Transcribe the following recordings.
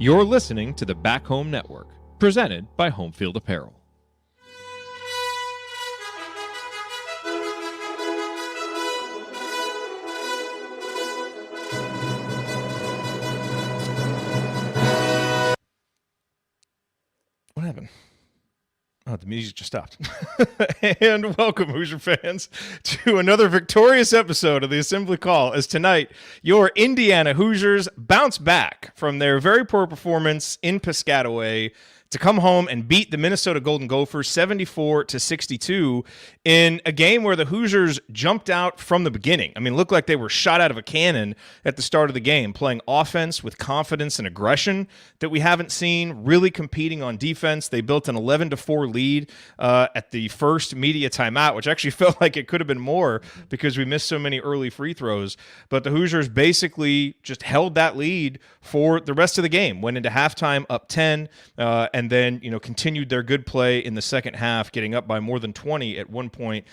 You're listening to the Back Home Network, presented by Home Field Apparel. What happened? Oh, the music just stopped. And welcome, Hoosier fans, to another victorious episode of the Assembly Call, as tonight your Indiana Hoosiers bounce back from their very poor performance in Piscataway to come home and beat the Minnesota Golden Gophers 74-62 in a game where the Hoosiers jumped out from the beginning. I mean, looked like they were shot out of a cannon at the start of the game, playing offense with confidence and aggression that we haven't seen, really competing on defense. They built an 11-4 lead at the first media timeout, which actually felt like it could have been more because we missed so many early free throws. But the Hoosiers basically just held that lead for the rest of the game, went into halftime up 10, and then, continued their good play in the second half, getting up by more than 20 at one point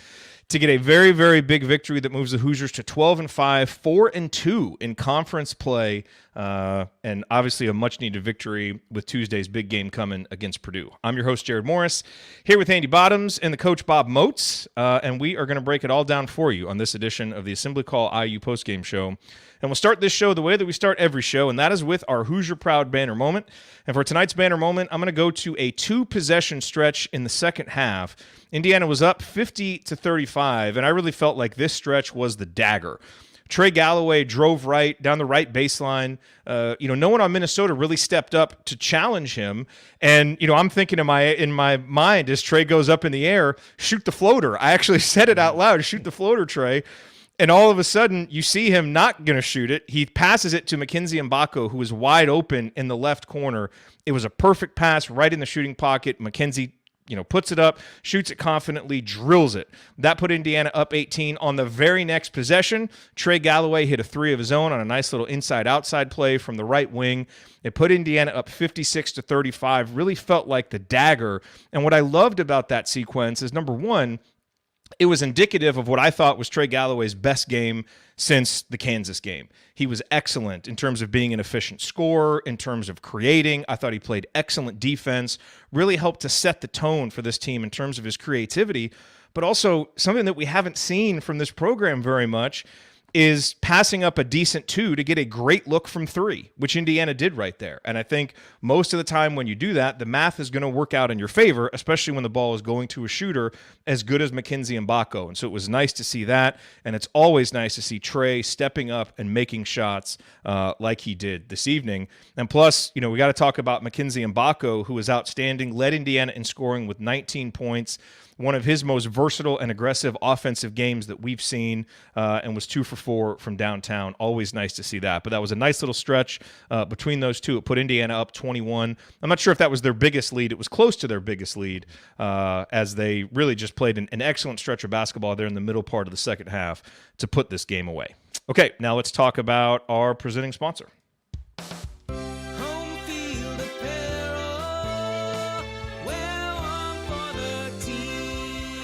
to get a very, very big victory that moves the Hoosiers to 12-5, 4-2 in conference play, and obviously a much-needed victory with Tuesday's big game coming against Purdue. I'm your host, Jared Morris, here with Andy Bottoms and the coach, Bob Moats, and we are going to break it all down for you on this edition of the Assembly Call IU postgame show. And we'll start this show the way that we start every show, and that is with our Hoosier Proud banner moment. And for tonight's banner moment, I'm going to go to a two-possession stretch in the second half. Indiana was up 50-35, and I really felt like this stretch was the dagger. Trey Galloway drove right down the right baseline. No one on Minnesota really stepped up to challenge him. And, I'm thinking in my mind as Trey goes up in the air, shoot the floater. I actually said it out loud, shoot the floater, Trey. And all of a sudden, you see him not going to shoot it. He passes it to Mackenzie Mbako, who is wide open in the left corner. It was a perfect pass right in the shooting pocket. Mackenzie, puts it up, shoots it confidently, drills it. That put Indiana up 18. On the very next possession, Trey Galloway hit a three of his own on a nice little inside-outside play from the right wing. It put Indiana up 56-35. Really felt like the dagger. And what I loved about that sequence is, number one, it was indicative of what I thought was Trey Galloway's best game since the Kansas game. He was excellent in terms of being an efficient scorer, in terms of creating. I thought he played excellent defense, really helped to set the tone for this team in terms of his creativity, but also something that we haven't seen from this program very much is passing up a decent two to get a great look from three, which Indiana did right there. And I think most of the time when you do that, the math is going to work out in your favor, especially when the ball is going to a shooter as good as Mackenzie Mbako. And so it was nice to see that, and it's always nice to see Trey stepping up and making shots like he did this evening. And plus, we got to talk about Mackenzie Mbako, who was outstanding, led Indiana in scoring with 19 points, one of his most versatile and aggressive offensive games that we've seen, and was 2 for 4 from downtown. Always nice to see that. But that was a nice little stretch between those two. It put Indiana up 21. I'm not sure if that was their biggest lead. It was close to their biggest lead as they really just played an excellent stretch of basketball there in the middle part of the second half to put this game away. Okay, now let's talk about our presenting sponsor.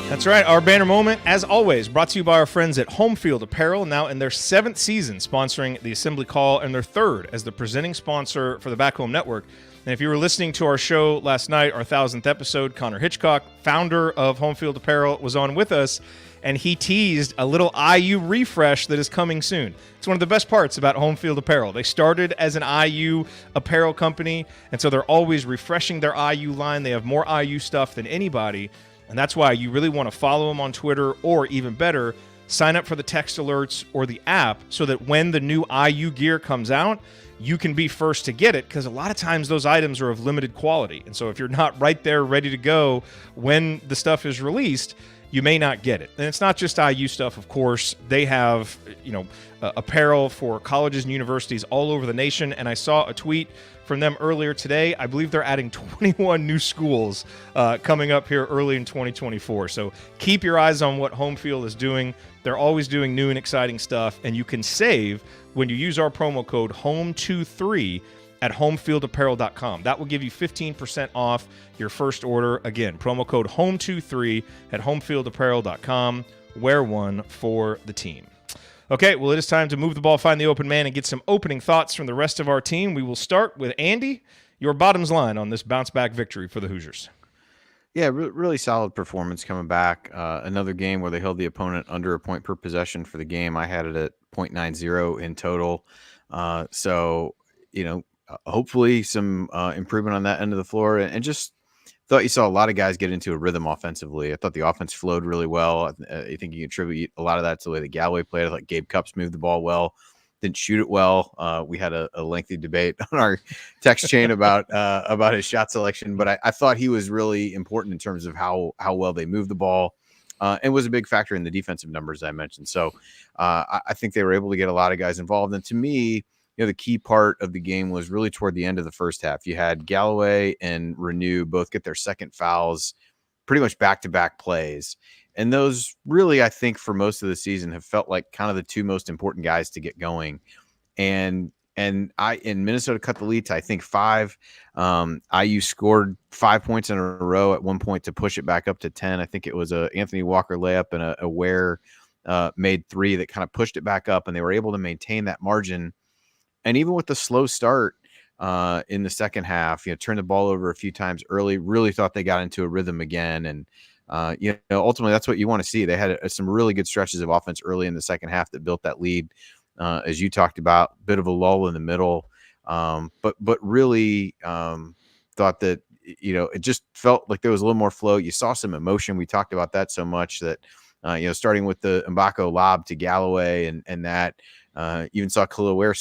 That's right. Our banner moment, as always, brought to you by our friends at Home Field Apparel, now in their 7th season sponsoring the Assembly Call and their 3rd as the presenting sponsor for the Back Home Network. And if you were listening to our show last night, our 1000th episode, Connor Hitchcock, founder of Home Field Apparel, was on with us, and he teased a little IU refresh that is coming soon. It's one of the best parts about Home Field Apparel. They started as an IU apparel company, and so they're always refreshing their IU line. They have more IU stuff than anybody. And that's why you really want to follow them on Twitter, or even better, sign up for the text alerts or the app so that when the new IU gear comes out, you can be first to get it, because a lot of times those items are of limited quality. And so if you're not right there ready to go when the stuff is released, you may not get it. And it's not just IU stuff, of course. They have, apparel for colleges and universities all over the nation. And I saw a tweet from them earlier today. I believe they're adding 21 new schools coming up here early in 2024. So keep your eyes on what Home Field is doing. They're always doing new and exciting stuff, and you can save when you use our promo code HOME23 at homefieldapparel.com. That will give you 15% off your first order. Again, promo code HOME23 at homefieldapparel.com. Wear one for the team. Okay, well, it is time to move the ball, find the open man, and get some opening thoughts from the rest of our team. We will start with Andy, your bottoms line on this bounce-back victory for the Hoosiers. Yeah, really solid performance coming back. Another game where they held the opponent under a point per possession for the game. I had it at 0.90 in total. So, hopefully some improvement on that end of the floor. And just thought you saw a lot of guys get into a rhythm offensively. I thought the offense flowed really well. I think you can attribute a lot of that to the way that Galloway played. I thought Gabe Cupps moved the ball well. Didn't shoot it well. We had a lengthy debate on our text chain about his shot selection, but I thought he was really important in terms of how well they moved the ball, and was a big factor in the defensive numbers I mentioned. So I think they were able to get a lot of guys involved. And to me, the key part of the game was really toward the end of the first half. You had Galloway and Renew both get their second fouls pretty much back-to-back plays. And those really, I think, for most of the season have felt like kind of the two most important guys to get going. And Minnesota cut the lead to, I think, 5. IU scored 5 points in a row at one point to push it back up to 10. I think it was a Anthony Walker layup and a Ware made 3 that kind of pushed it back up, and they were able to maintain that margin. And even with the slow start in the second half, turned the ball over a few times early, really thought they got into a rhythm again. And, ultimately that's what you want to see. They had some really good stretches of offense early in the second half that built that lead. As you talked about, bit of a lull in the middle. But really thought that, it just felt like there was a little more flow. You saw some emotion. We talked about that so much that, starting with the Mbako lob to Galloway and that even saw Khalil Ware,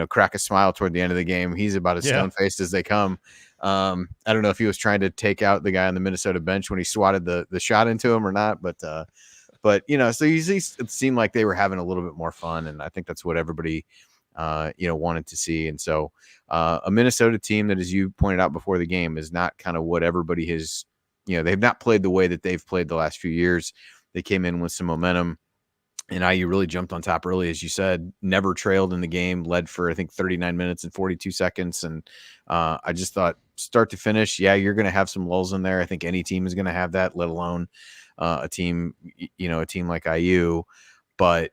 crack a smile toward the end of the game. He's about as stone-faced as they come. I don't know if he was trying to take out the guy on the Minnesota bench when he swatted the shot into him or not, but so it seemed like they were having a little bit more fun, and I think that's what everybody wanted to see. And so a Minnesota team that, as you pointed out before the game, is not kind of what everybody has, they've not played the way that they've played the last few years. They came in with some momentum, and IU really jumped on top early, as you said, never trailed in the game, led for, I think, 39 minutes and 42 seconds. And I just thought start to finish, you're going to have some lulls in there. I think any team is going to have that, let alone a team like IU. But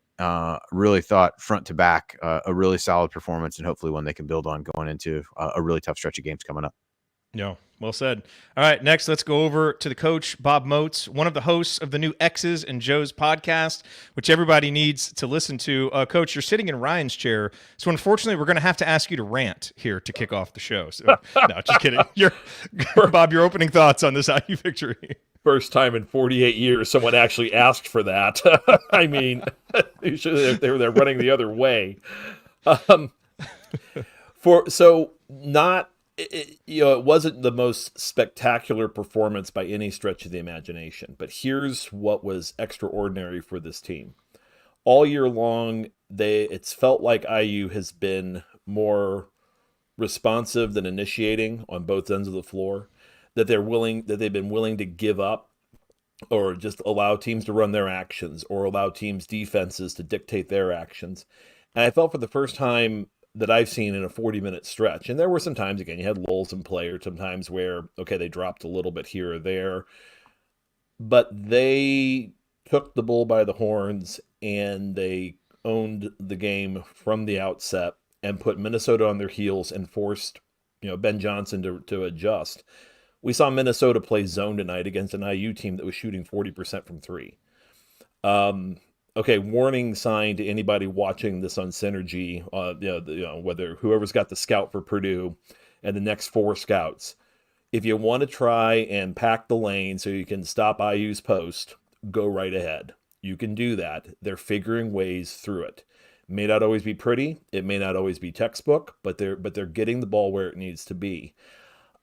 really thought front to back a really solid performance, and hopefully one they can build on going into a really tough stretch of games coming up. No, well said. All right, next, let's go over to the coach, Bob Moats, one of the hosts of the new X's and Joe's podcast, which everybody needs to listen to. Coach, you're sitting in Ryan's chair, so unfortunately, we're going to have to ask you to rant here to kick off the show. So, no, just kidding. Bob, your opening thoughts on this IU victory. First time in 48 years someone actually asked for that. I mean, they're running the other way. It wasn't the most spectacular performance by any stretch of the imagination, but here's what was extraordinary for this team. All year long, it's felt like IU has been more responsive than initiating on both ends of the floor, that they've been willing to give up or just allow teams to run their actions or allow teams' defenses to dictate their actions. And I felt for the first time that I've seen in a 40-minute stretch. And there were some times, again, you had lulls in play, or sometimes where, okay, they dropped a little bit here or there. But they took the bull by the horns and they owned the game from the outset and put Minnesota on their heels and forced, Ben Johnson to adjust. We saw Minnesota play zone tonight against an IU team that was shooting 40% from 3. Okay, warning sign to anybody watching this on Synergy, whether whoever's got the scout for Purdue and the next 4 scouts. If you want to try and pack the lane so you can stop IU's post, go right ahead. You can do that. They're figuring ways through it. It may not always be pretty. It may not always be textbook, but they're getting the ball where it needs to be.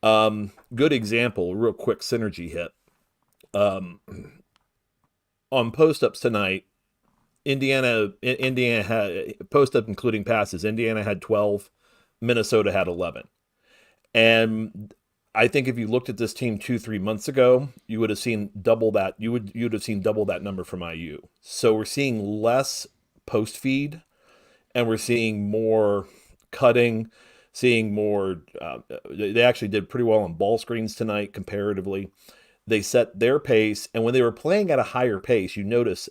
Good example, real quick Synergy hit. On post-ups tonight, Indiana had post-up including passes. Indiana had 12, Minnesota had 11. And I think if you looked at this team 2-3 months ago, you would have seen double that. You'd have seen double that number from IU. So we're seeing less post feed, and we're seeing more cutting, seeing more. They actually did pretty well on ball screens tonight comparatively. They set their pace, and when they were playing at a higher pace, you notice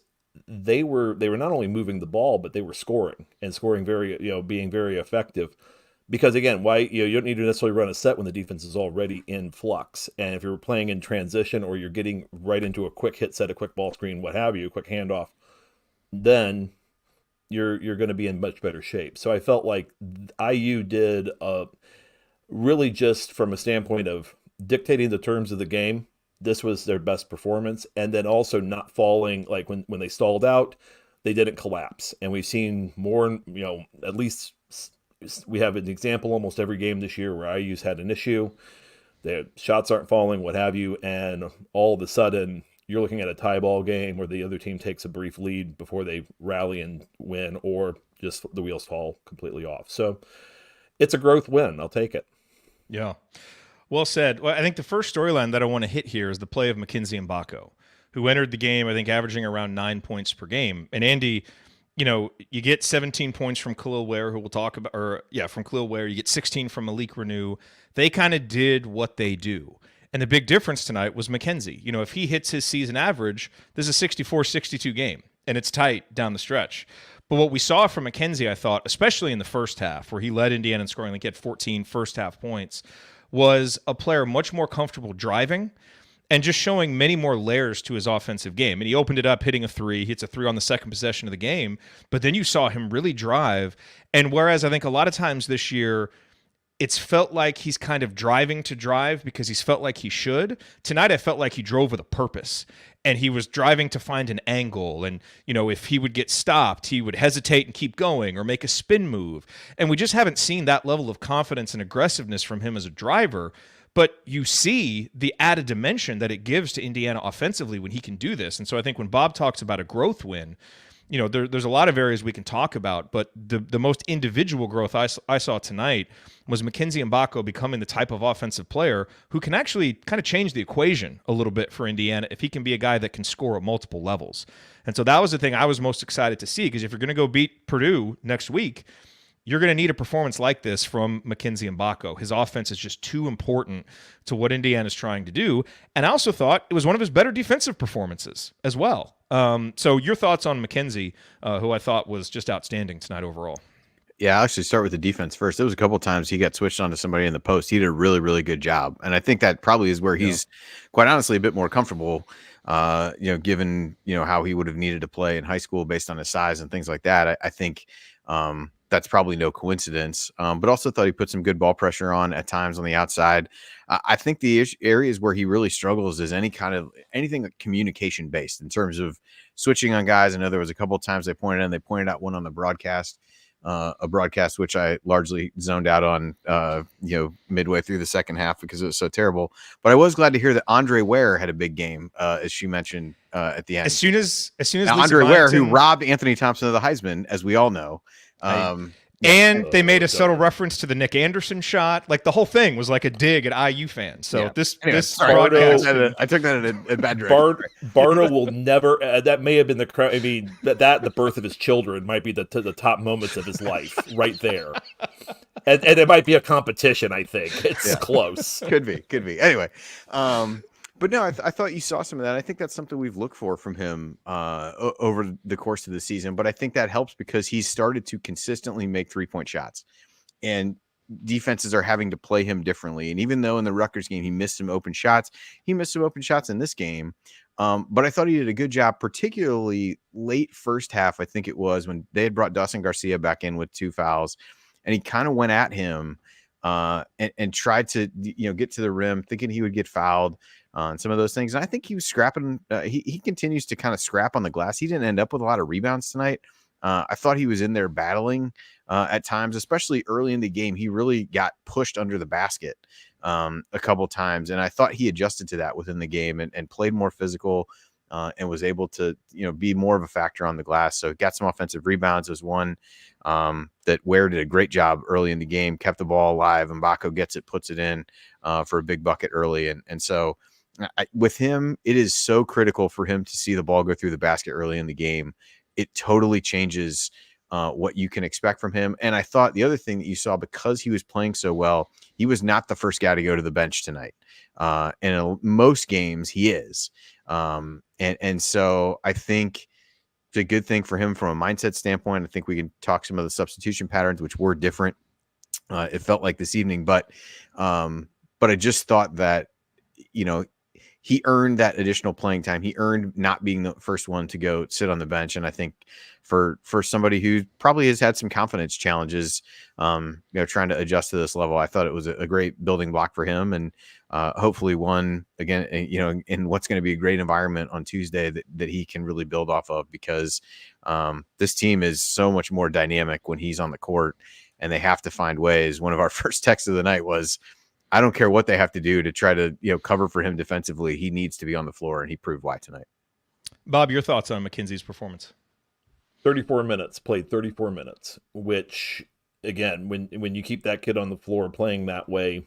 they were not only moving the ball, but they were scoring and scoring very, being very effective. Because again, why you don't need to necessarily run a set when the defense is already in flux. And if you're playing in transition or you're getting right into a quick hit set, a quick ball screen, what have you, quick handoff, then you're going to be in much better shape. So I felt like IU did really just from a standpoint of dictating the terms of the game. This was their best performance, and then also not falling like when they stalled out, they didn't collapse. And we've seen more, at least we have an example almost every game this year where IU's had an issue. Their shots aren't falling, what have you, and all of a sudden you're looking at a tie ball game where the other team takes a brief lead before they rally and win, or just the wheels fall completely off. So it's a growth win. I'll take it. Yeah. Well said. Well, I think the first storyline that I want to hit here is the play of Mackenzie Mbako, who entered the game, I think, averaging around 9 points per game. And Andy, you get 17 points from Khalil Ware, who we'll talk about, from Khalil Ware. You get 16 from Malik Renew. They kind of did what they do. And the big difference tonight was Mackenzie. If he hits his season average, this is a 64-62 game, and it's tight down the stretch. But what we saw from Mackenzie, I thought, especially in the first half, where he led Indiana in scoring, like he had 14 first half points, was a player much more comfortable driving and just showing many more layers to his offensive game. And he opened it up hitting a three. He hits a three on the second possession of the game. But then you saw him really drive. And whereas I think a lot of times this year, it's felt like he's kind of driving to drive because he's felt like he should. Tonight, I felt like he drove with a purpose. And he was driving to find an angle. And, if he would get stopped, he would hesitate and keep going or make a spin move. And we just haven't seen that level of confidence and aggressiveness from him as a driver. But you see the added dimension that it gives to Indiana offensively when he can do this. And so I think when Bob talks about a growth win, there's a lot of areas we can talk about, but the most individual growth I saw tonight was Mackenzie Mbako becoming the type of offensive player who can actually kind of change the equation a little bit for Indiana if he can be a guy that can score at multiple levels. And so that was the thing I was most excited to see, because if you're going to go beat Purdue next week, you're going to need a performance like this from Mackenzie Mbako. His offense is just too important to what Indiana's trying to do. And I also thought it was one of his better defensive performances as well. So your thoughts on Mackenzie, who I thought was just outstanding tonight overall? Yeah, I'll actually start with the defense first. There was a couple of times he got switched onto somebody in the post. He did a really, really good job. And I think that probably is where he's quite honestly a bit more comfortable, given, how he would have needed to play in high school based on his size and things like that. I think that's probably no coincidence, but also thought he put some good ball pressure on at times on the outside. I think the areas where he really struggles is anything communication based in terms of switching on guys. I know there was a couple of times they pointed out one on the broadcast, a broadcast which I largely zoned out on, midway through the second half because it was so terrible. But I was glad to hear that Andre Ware had a big game, as she mentioned at the end. As soon as now, Andre Ware, who robbed Anthony Thompson of the Heisman, as we all know. And they made a subtle reference to the Nick Anderson shot. Like the whole thing was like a dig at IU fans. So this broadcast, I took that in a bad direction. Barno will never. That may have been the. I mean, the birth of his children might be the top moments of his life, right there. And it might be a competition. I think it's close. Could be. Anyway, but no, I thought you saw some of that. I think that's something we've looked for from him over the course of the season. But I think that helps because he's started to consistently make 3-point shots, and defenses are having to play him differently. And even though in the Rutgers game he missed some open shots, he missed some open shots in this game. But I thought he did a good job, particularly late first half. I think it was when they had brought Dawson Garcia back in with 2 fouls, and he kind of went at him and tried to get to the rim, thinking he would get fouled on some of those things. And I think he was scrapping. He continues to kind of scrap on the glass. He didn't end up with a lot of rebounds tonight. I thought he was in there battling at times, especially early in the game. He really got pushed under the basket a couple times. And I thought he adjusted to that within the game and played more physical and was able to, be more of a factor on the glass. So got some offensive rebounds. There's one that Ware did a great job early in the game, kept the ball alive. Mbako gets it, puts it in for a big bucket early. And so with him, it is so critical for him to see the ball go through the basket early in the game. It totally changes what you can expect from him. And I thought the other thing that you saw, because he was playing so well, he was not the first guy to go to the bench tonight. And in most games he is. And so I think a good thing for him from a mindset standpoint. I think we can talk some of the substitution patterns, which were different. It felt like this evening, but I just thought that, he earned that additional playing time. He earned not being the first one to go sit on the bench. And I think for somebody who probably has had some confidence challenges, trying to adjust to this level, I thought it was a great building block for him. And hopefully one, again, in what's going to be a great environment on Tuesday that he can really build off of, because this team is so much more dynamic when he's on the court, and they have to find ways. One of our first texts of the night was, I don't care what they have to do to try to, cover for him defensively. He needs to be on the floor, and he proved why tonight. Bob, your thoughts on McKenzie's performance? 34 minutes, played 34 minutes, which, again, when you keep that kid on the floor playing that way,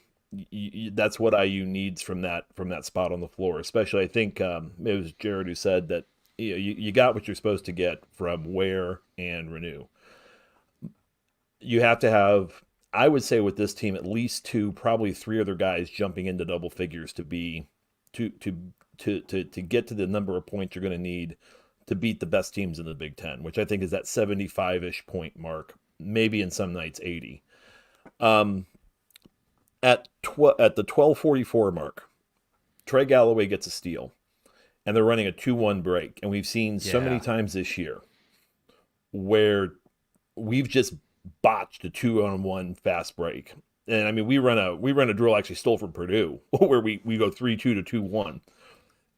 that's what IU needs from that spot on the floor. Especially, I think it was Jared who said that you got what you're supposed to get from Ware and Renew. You have to have, I would say with this team, at least 2, probably 3 other guys jumping into double figures to get to the number of points you're going to need to beat the best teams in the Big Ten, which I think is that 75-ish point mark, maybe in some nights 80. At the 12:44 mark, Trey Galloway gets a steal, and they're running a 2-1 break, and we've seen so many times this year where we've just botched a 2-on-1 fast break. And I mean, we run a drill, actually stole from Purdue, where we go 3-2 to 2-1.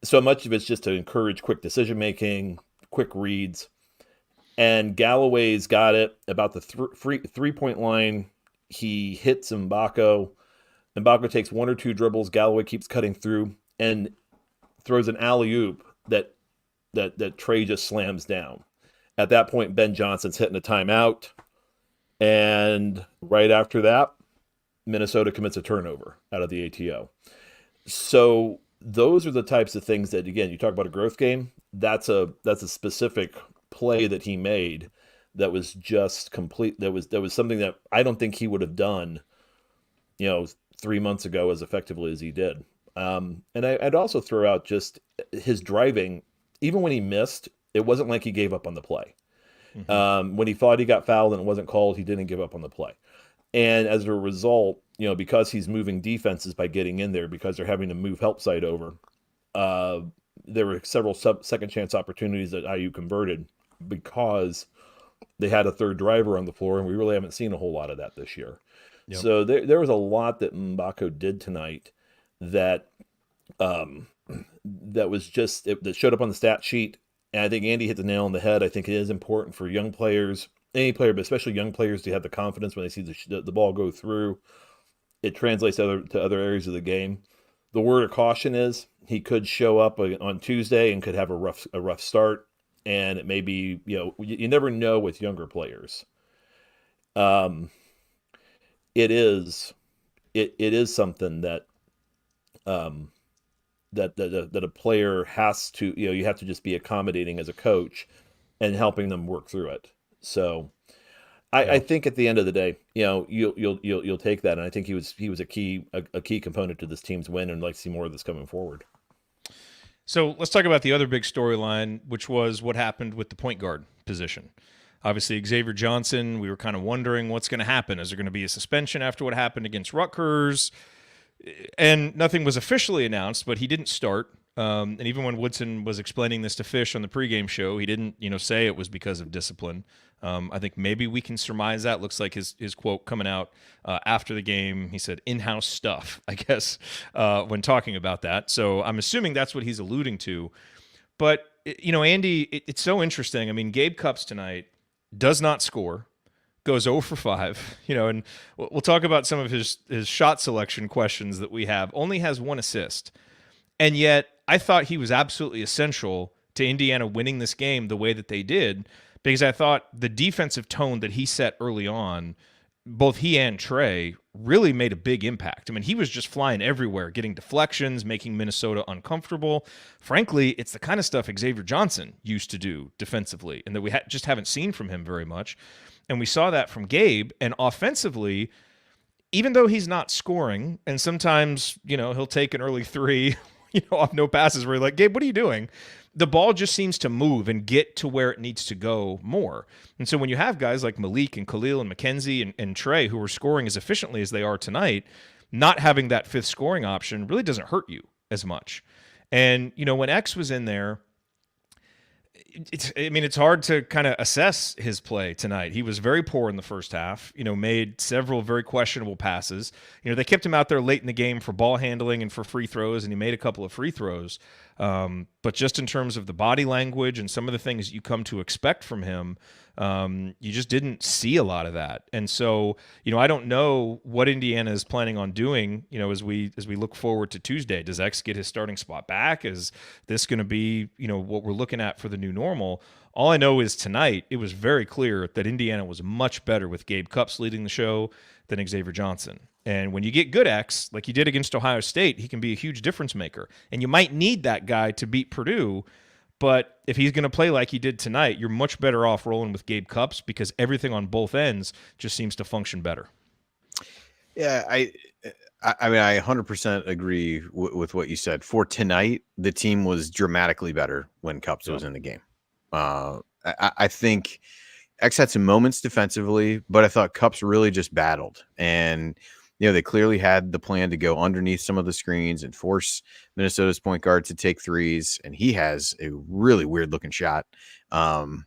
So much of it's just to encourage quick decision making, quick reads. And Galloway's got it about the 3-point line. He hits Mbako. Mbako takes 1 or 2 dribbles. Galloway keeps cutting through and throws an alley-oop that Trey just slams down. At that point, Ben Johnson's hitting a timeout. And right after that, Minnesota commits a turnover out of the ATO. So those are the types of things that, again, you talk about a growth game. That's a specific play that he made that was just complete. That was something that I don't think he would have done, 3 months ago as effectively as he did. And I'd also throw out just his driving. Even when he missed, it wasn't like he gave up on the play. Mm-hmm. When he thought he got fouled and it wasn't called, he didn't give up on the play. And as a result, because he's moving defenses by getting in there, because they're having to move help side over, there were several second chance opportunities that IU converted because they had a third driver on the floor, and we really haven't seen a whole lot of that this year. Yep. So there was a lot that Mbako did tonight that was just that showed up on the stat sheet. And I think Andy hit the nail on the head. I think it is important for young players, any player, but especially young players, to have the confidence when they see the ball go through. It translates to other areas of the game. The word of caution is he could show up on Tuesday and could have a rough start, and it may be, you never know with younger players. It is something that that a player has to, you have to just be accommodating as a coach and helping them work through it. So I think at the end of the day, you'll take that. And I think he was a key component to this team's win, and I'd like to see more of this coming forward. So let's talk about the other big storyline, which was what happened with the point guard position. Obviously, Xavier Johnson, we were kind of wondering what's going to happen. Is there going to be a suspension after what happened against Rutgers? And nothing was officially announced, but he didn't start. And even when Woodson was explaining this to Fish on the pregame show, he didn't, say it was because of discipline. I think maybe we can surmise that. Looks like his quote coming out after the game. He said in-house stuff, I guess, when talking about that. So I'm assuming that's what he's alluding to. But, Andy, it's so interesting. I mean, Gabe Cupps tonight does not score, goes 0 for 5, and we'll talk about some of his shot selection questions that we have. Only has 1 assist. And yet I thought he was absolutely essential to Indiana winning this game the way that they did, because I thought the defensive tone that he set early on, both he and Trey, really made a big impact. I mean, he was just flying everywhere, getting deflections, making Minnesota uncomfortable. Frankly, it's the kind of stuff Xavier Johnson used to do defensively, and that we just haven't seen from him very much. And we saw that from Gabe. And offensively, even though he's not scoring, and sometimes, he'll take an early 3, off no passes where you're like, Gabe, what are you doing? the ball just seems to move and get to where it needs to go more. And so when you have guys like Malik and Khalil and McKenzie and Trey who are scoring as efficiently as they are tonight, not having that fifth scoring option really doesn't hurt you as much. And, when X was in there, it's hard to kind of assess his play tonight. He was very poor in the first half, made several very questionable passes. They kept him out there late in the game for ball handling and for free throws, and he made a couple of free throws. But just in terms of the body language and some of the things you come to expect from him, you just didn't see a lot of that. And so, I don't know what Indiana is planning on doing, as we look forward to Tuesday. Does X get his starting spot back? Is this going to be, what we're looking at for the new normal? All I know is tonight, it was very clear that Indiana was much better with Gabe Cupps leading the show than Xavier Johnson. And when you get good X, like you did against Ohio State, he can be a huge difference maker. And you might need that guy to beat Purdue. But if he's going to play like he did tonight, you're much better off rolling with Gabe Cupps because everything on both ends just seems to function better. Yeah, I mean, I 100% agree with what you said. For tonight, the team was dramatically better when Cupps was in the game. I think X had some moments defensively, but I thought Cupps really just battled. And, they clearly had the plan to go underneath some of the screens and force Minnesota's point guard to take threes. And he has a really weird looking shot. And,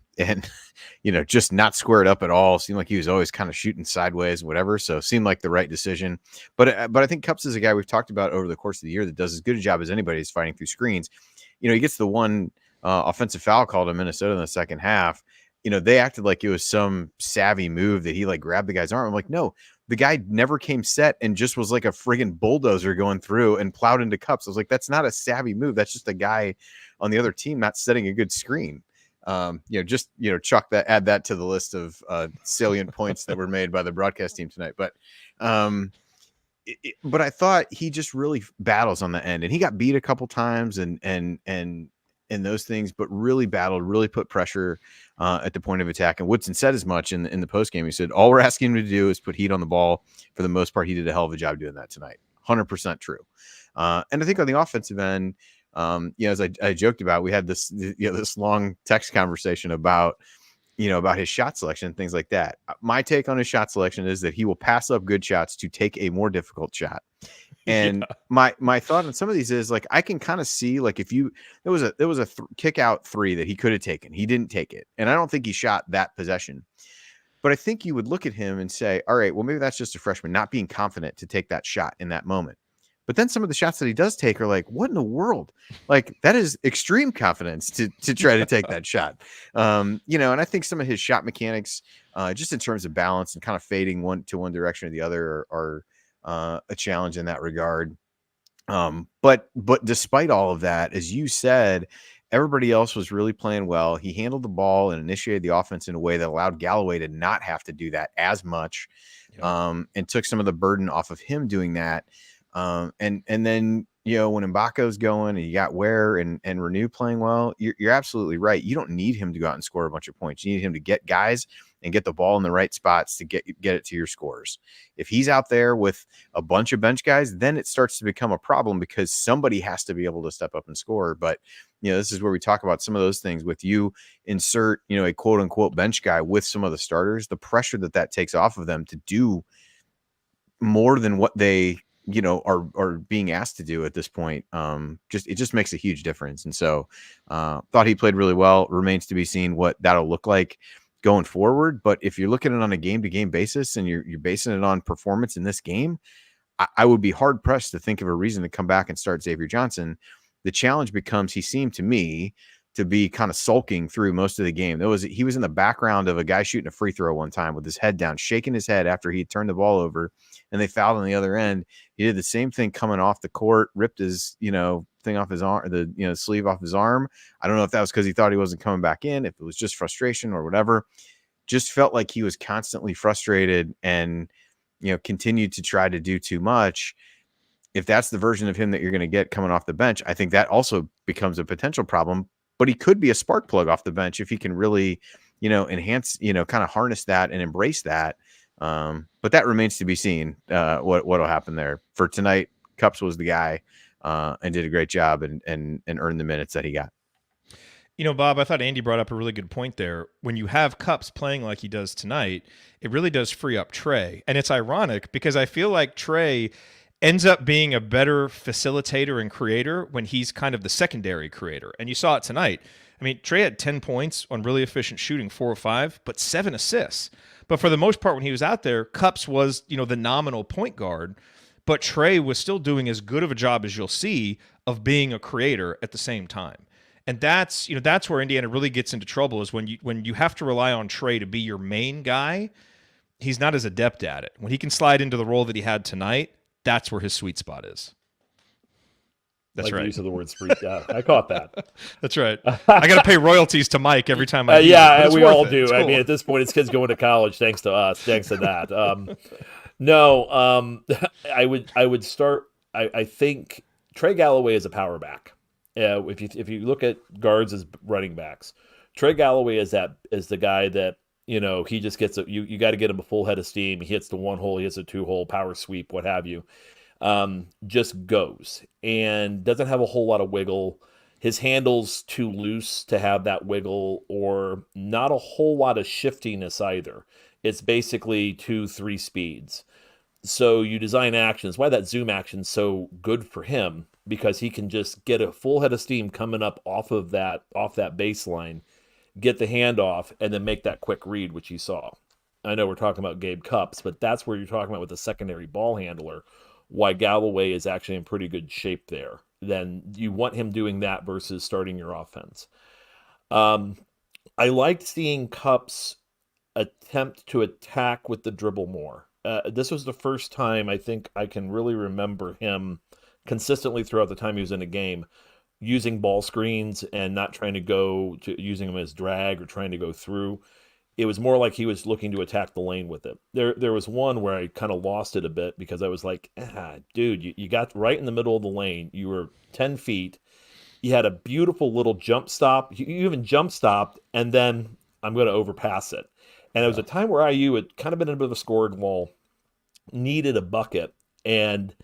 just not squared up at all. Seemed like he was always kind of shooting sideways, whatever. So seemed like the right decision. But I think Cupps is a guy we've talked about over the course of the year that does as good a job as anybody is fighting through screens. He gets the one offensive foul call to Minnesota in the second half. They acted like it was some savvy move that he like grabbed the guy's arm. I'm like, no, the guy never came set and just was like a friggin' bulldozer going through and plowed into Cupps. I was like, that's not a savvy move. That's just a guy on the other team not setting a good screen. Add that to the list of salient points that were made by the broadcast team tonight. But but I thought he just really battles on the end, and he got beat a couple times and those things, but really battled, really put pressure at the point of attack. And Woodson said as much in the postgame. He said, all we're asking him to do is put heat on the ball. For the most part, he did a hell of a job doing that tonight. 100% true. And I think on the offensive end, as I joked about, we had this long text conversation about his shot selection and things like that. My take on his shot selection is that he will pass up good shots to take a more difficult shot. And my thought on some of these is like, I can kind of see like if there was a kick out three that he could have taken, he didn't take it. And I don't think he shot that possession, but I think you would look at him and say, all right, well, maybe that's just a freshman not being confident to take that shot in that moment. But then some of the shots that he does take are like, what in the world? Like that is extreme confidence to try to take that shot. And I think some of his shot mechanics, just in terms of balance and kind of fading one direction or the other are a challenge in that regard. But despite all of that, as you said, everybody else was really playing well. He handled the ball and initiated the offense in a way that allowed Galloway to not have to do that as much, and took some of the burden off of him doing that. And then, when Mbako's going and you got Ware and Renew playing well, you're absolutely right. You don't need him to go out and score a bunch of points. You need him to get guys and get the ball in the right spots to get it to your scorers. If he's out there with a bunch of bench guys, then it starts to become a problem because somebody has to be able to step up and score. But, this is where we talk about some of those things with you insert, a quote unquote bench guy with some of the starters, the pressure that takes off of them to do more than what they, are being asked to do at this point. It just makes a huge difference. And so thought he played really well. Remains to be seen what that'll look like going forward. But if you're looking at it on a game-to-game basis and you're basing it on performance in this game, I would be hard-pressed to think of a reason to come back and start Xavier Johnson. The challenge becomes he seemed to me to be kind of sulking through most of the game. He was in the background of a guy shooting a free throw one time with his head down, shaking his head after he turned the ball over, and they fouled on the other end. He did the same thing coming off the court, ripped his, thing off his arm, the sleeve off his arm. I don't know if that was because he thought he wasn't coming back in, if it was just frustration or whatever. Just felt like he was constantly frustrated and, continued to try to do too much. If that's the version of him that you're going to get coming off the bench, I think that also becomes a potential problem. But he could be a spark plug off the bench if he can really, enhance, kind of harness that and embrace that. But that remains to be seen, what'll happen there. For tonight, Cupps was the guy and did a great job and earned the minutes that he got. Bob, I thought Andy brought up a really good point there. When you have Cups playing like he does tonight, it really does free up Trey. And it's ironic because I feel like Trey ends up being a better facilitator and creator when he's kind of the secondary creator. And you saw it tonight. I mean, Trey had 10 points on really efficient shooting, 4 or 5, but 7 assists. But for the most part, when he was out there, Cups was, the nominal point guard. But Trey was still doing as good of a job as you'll see of being a creator at the same time. And that's where Indiana really gets into trouble is when you have to rely on Trey to be your main guy, he's not as adept at it. When he can slide into the role that he had tonight, that's where his sweet spot is. That's right. Use of the word sweet. Yeah, I caught that. That's right. I got to pay royalties to Mike every time I yeah, we all do. Cool. I mean, at this point, it's kids going to college thanks to us, thanks to that. I would start. I think Trey Galloway is a power back. If you look at guards as running backs, Trey Galloway is the guy that he just gets you got to get him a full head of steam. He hits the 1 hole, he hits a 2 hole, power sweep, what have you. Just goes and doesn't have a whole lot of wiggle. His handle's too loose to have that wiggle, or not a whole lot of shiftiness either. It's basically 2-3 speeds. So you design actions. Why that zoom action's so good for him, because he can just get a full head of steam coming up off that baseline, get the handoff, and then make that quick read, which you saw. I know we're talking about Gabe Cups, but that's where you're talking about with the secondary ball handler, why Galloway is actually in pretty good shape there. Then you want him doing that versus starting your offense. I liked seeing Cups attempt to attack with the dribble more. This was the first time I think I can really remember him consistently throughout the time he was in a game using ball screens and not trying to go to using them as drag or trying to go through. It was more like he was looking to attack the lane with it. There was one where I kind of lost it a bit because I was like, dude, you got right in the middle of the lane. You were 10 feet. You had a beautiful little jump stop. You even jump stopped, and then I'm going to overpass it. And it was a time where IU had kind of been in a bit of a scoring lull, needed a bucket, and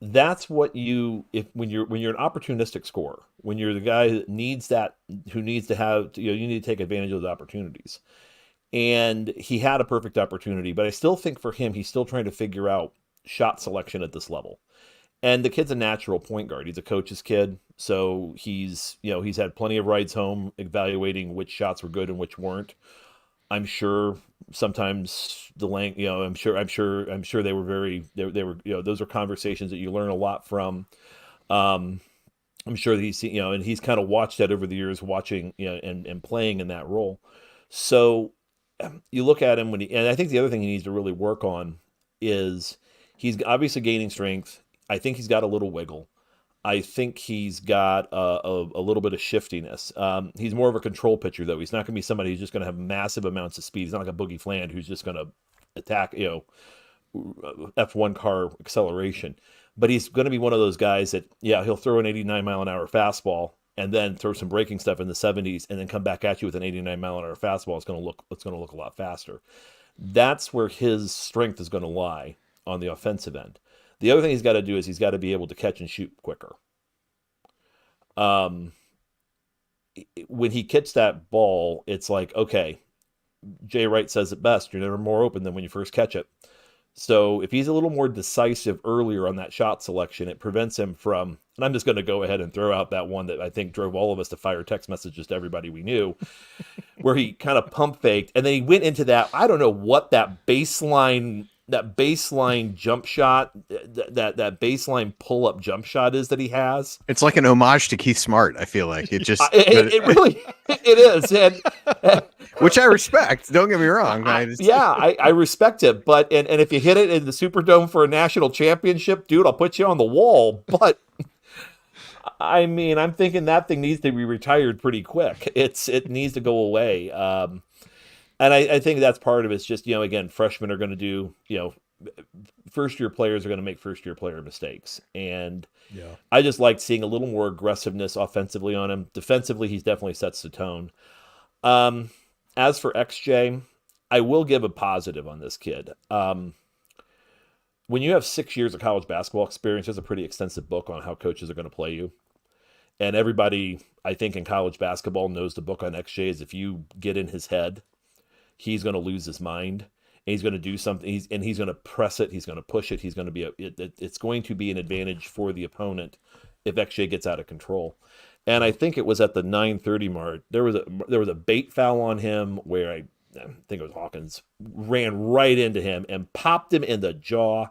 that's what when you're an opportunistic scorer, when you're the guy that needs that, who needs to have, you need to take advantage of those opportunities. And he had a perfect opportunity, but I still think for him, he's still trying to figure out shot selection at this level. And the kid's a natural point guard. He's a coach's kid, so he's had plenty of rides home evaluating which shots were good and which weren't. I'm sure sometimes the length, I'm sure they were those are conversations that you learn a lot from. I'm sure that and he's kind of watched that over the years, watching, and playing in that role. So you look at him and I think the other thing he needs to really work on is he's obviously gaining strength. I think he's got a little wiggle. I think he's got a little bit of shiftiness. He's more of a control pitcher, though. He's not going to be somebody who's just going to have massive amounts of speed. He's not like a Boogie Fland who's just going to attack, F1 car acceleration. But he's going to be one of those guys that, he'll throw an 89-mile-an-hour fastball and then throw some breaking stuff in the 70s and then come back at you with an 89-mile-an-hour fastball. It's going to look a lot faster. That's where his strength is going to lie on the offensive end. The other thing he's got to do is he's got to be able to catch and shoot quicker. When he kicks that ball, it's like, okay, Jay Wright says it best, you're never more open than when you first catch it. So if he's a little more decisive earlier on that shot selection, it prevents him from, and I'm just going to go ahead and throw out that one that I think drove all of us to fire text messages to everybody we knew, where he kind of pump faked, and then he went into that, I don't know what that baseline jump shot, that baseline pull-up jump shot is that he has. It's like an homage to Keith Smart, I feel like. It just it really it is. And which I respect. Don't get me wrong. I respect it. But and if you hit it in the Superdome for a national championship, dude, I'll put you on the wall. But I mean, I'm thinking that thing needs to be retired pretty quick. It needs to go away. And I think that's part of it. It's just, again, freshmen are going to do, first-year players are going to make first-year player mistakes. And I just like seeing a little more aggressiveness offensively on him. Defensively, he definitely sets the tone. As for XJ, I will give a positive on this kid. When you have 6 years of college basketball experience, there's a pretty extensive book on how coaches are going to play you. And everybody, I think, in college basketball knows the book on XJ is if you get in his head, he's going to lose his mind. And he's going to do something. He's going to press it. He's going to push it. He's going to be it's going to be an advantage for the opponent if XJ gets out of control. And I think it was at the 9:30 mark. There was a bait foul on him where I think it was Hawkins ran right into him and popped him in the jaw.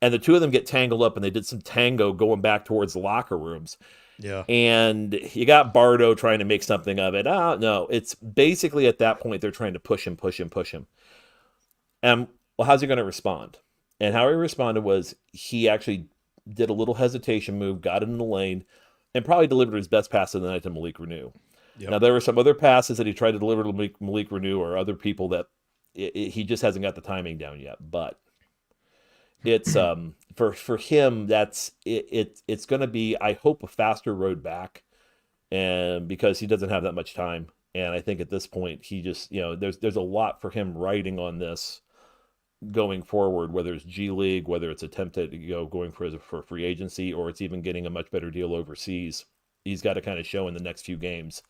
And the two of them get tangled up, and they did some tango going back towards the locker rooms. Yeah. And you got Bardo trying to make something of it. No, it's basically at that point they're trying to push him. And well, how's he going to respond? And how he responded was he actually did a little hesitation move, got in the lane, and probably delivered his best pass of the night to Malik Renew. Yep. Now, there were some other passes that he tried to deliver to Malik Renew or other people that he just hasn't got the timing down yet. But it's for him, that's it's going to be, I hope, a faster road back, and because he doesn't have that much time. And I think at this point, he just, there's a lot for him riding on this going forward, whether it's G League, whether it's attempted going for free agency, or it's even getting a much better deal overseas. He's got to kind of show in the next few games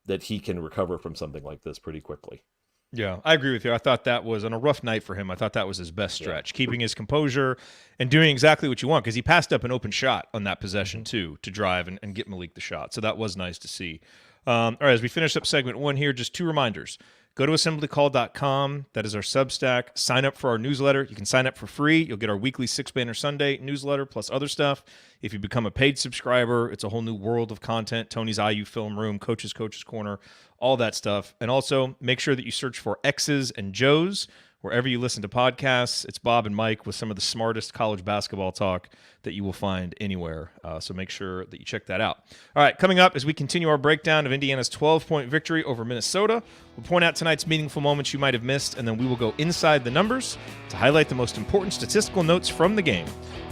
that he can recover from something like this pretty quickly. Yeah, I agree with you. I thought that was on a rough night for him. I thought that was his best stretch, keeping his composure and doing exactly what you want, because he passed up an open shot on that possession too to drive and get Malik the shot. So that was nice to see. All right, as we finish up segment 1 here, just 2 reminders. Go to assemblycall.com. That is our Substack. Sign up for our newsletter. You can sign up for free. You'll get our weekly 6-Banner Sunday newsletter plus other stuff. If you become a paid subscriber, it's a whole new world of content. Tony's IU Film Room, Coach's Corner, all that stuff. And also make sure that you search for X's and Joe's wherever you listen to podcasts. It's Bob and Mike with some of the smartest college basketball talk that you will find anywhere. So make sure that you check that out. All right, coming up as we continue our breakdown of Indiana's 12-point victory over Minnesota, we'll point out tonight's meaningful moments you might have missed, and then we will go inside the numbers to highlight the most important statistical notes from the game.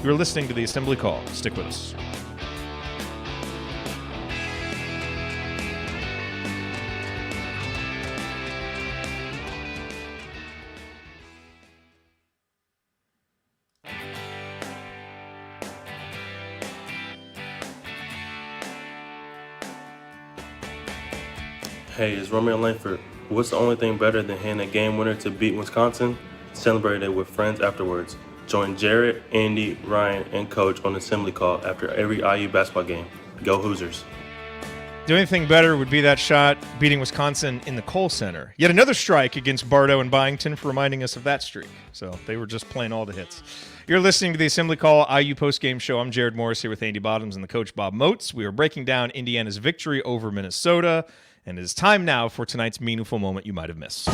You're listening to the Assembly Call. Stick with us. Hey, it's Romeo Langford. What's the only thing better than hitting a game winner to beat Wisconsin? Celebrate it with friends afterwards. Join Jared, Andy, Ryan, and Coach on Assembly Call after every IU basketball game. Go Hoosiers. The only thing better would be that shot beating Wisconsin in the Kohl Center. Yet another strike against Bardo and Byington for reminding us of that streak. So they were just playing all the hits. You're listening to the Assembly Call IU postgame show. I'm Jared Morris here with Andy Bottoms and the coach Bob Moats. We are breaking down Indiana's victory over Minnesota. And it is time now for tonight's meaningful moment you might have missed.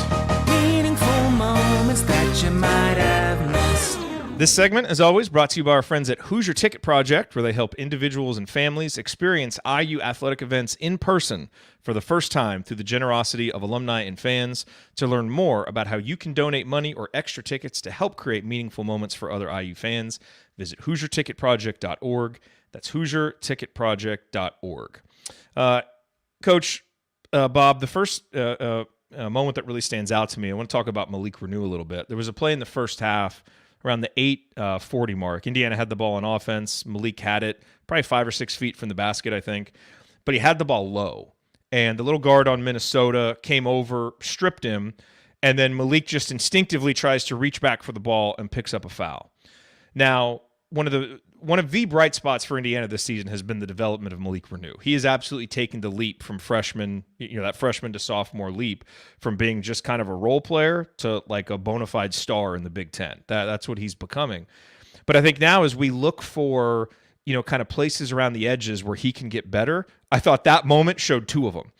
Meaningful moments that you might have missed. This segment, as always, brought to you by our friends at Hoosier Ticket Project, where they help individuals and families experience IU athletic events in person for the first time through the generosity of alumni and fans. To learn more about how you can donate money or extra tickets to help create meaningful moments for other IU fans, visit HoosierTicketProject.org. That's HoosierTicketProject.org. Coach, Bob, the first moment that really stands out to me, I want to talk about Malik Renew a little bit. There was a play in the first half around the 8:40 mark. Indiana had the ball on offense. Malik had it probably 5 or 6 feet from the basket, I think. But he had the ball low. And the little guard on Minnesota came over, stripped him, and then Malik just instinctively tries to reach back for the ball and picks up a foul. Now, one of the bright spots for Indiana this season has been the development of Malik Renew. He has absolutely taken the leap from freshman, that freshman to sophomore leap, from being just kind of a role player to like a bona fide star in the Big Ten. That's what he's becoming. But I think now as we look for, kind of places around the edges where he can get better, I thought that moment showed 2 of them.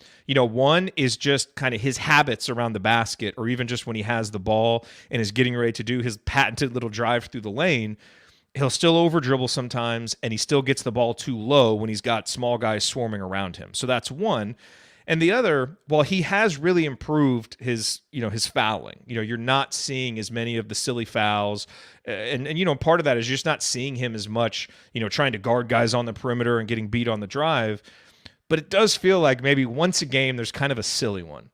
One is just kind of his habits around the basket, or even just when he has the ball and is getting ready to do his patented little drive through the lane. He'll still over dribble sometimes, and he still gets the ball too low when he's got small guys swarming around him. So that's one. And the other, well, he has really improved his fouling. You're not seeing as many of the silly fouls. And part of that is just not seeing him as much, trying to guard guys on the perimeter and getting beat on the drive. But it does feel like maybe once a game there's kind of a silly one.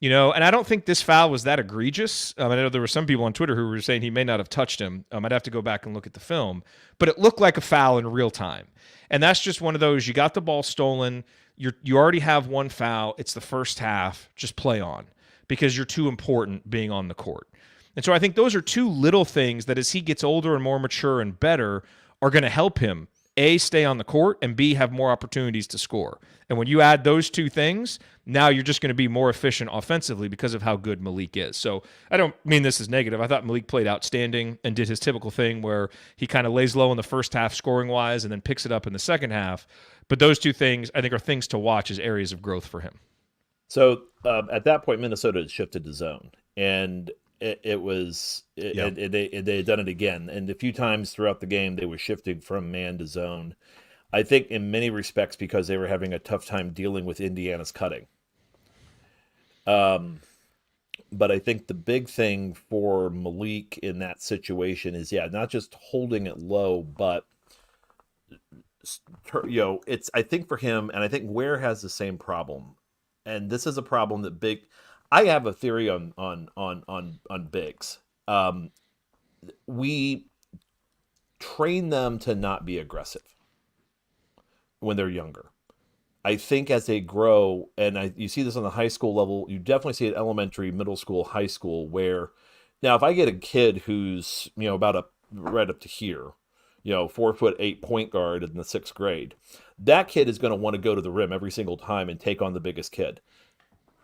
And I don't think this foul was that egregious. I know there were some people on Twitter who were saying he may not have touched him. I'd have to go back and look at the film, but it looked like a foul in real time. And that's just one of those, you got the ball stolen. You already have one foul. It's the first half. Just play on because you're too important being on the court. And so I think those are two little things that as he gets older and more mature and better are going to help him, A, stay on the court, and B, have more opportunities to score. And when you add those two things, now you're just going to be more efficient offensively because of how good Malik is. So I don't mean this as negative. I thought Malik played outstanding and did his typical thing where he kind of lays low in the first half scoring-wise and then picks it up in the second half. But those two things, I think, are things to watch as areas of growth for him. So at that point, Minnesota had shifted to zone. And they had done it again. And a few times throughout the game, they were shifting from man to zone. I think in many respects because they were having a tough time dealing with Indiana's cutting. But I think the big thing for Malik in that situation is, not just holding it low, but I think for him, and I think Ware has the same problem. And this is a problem that I have a theory on bigs. We train them to not be aggressive when they're younger. I think as they grow, and you see this on the high school level, you definitely see it elementary, middle school, high school, where now if I get a kid who's about right up to here, 4'8" point guard in the 6th grade, that kid is going to want to go to the rim every single time and take on the biggest kid.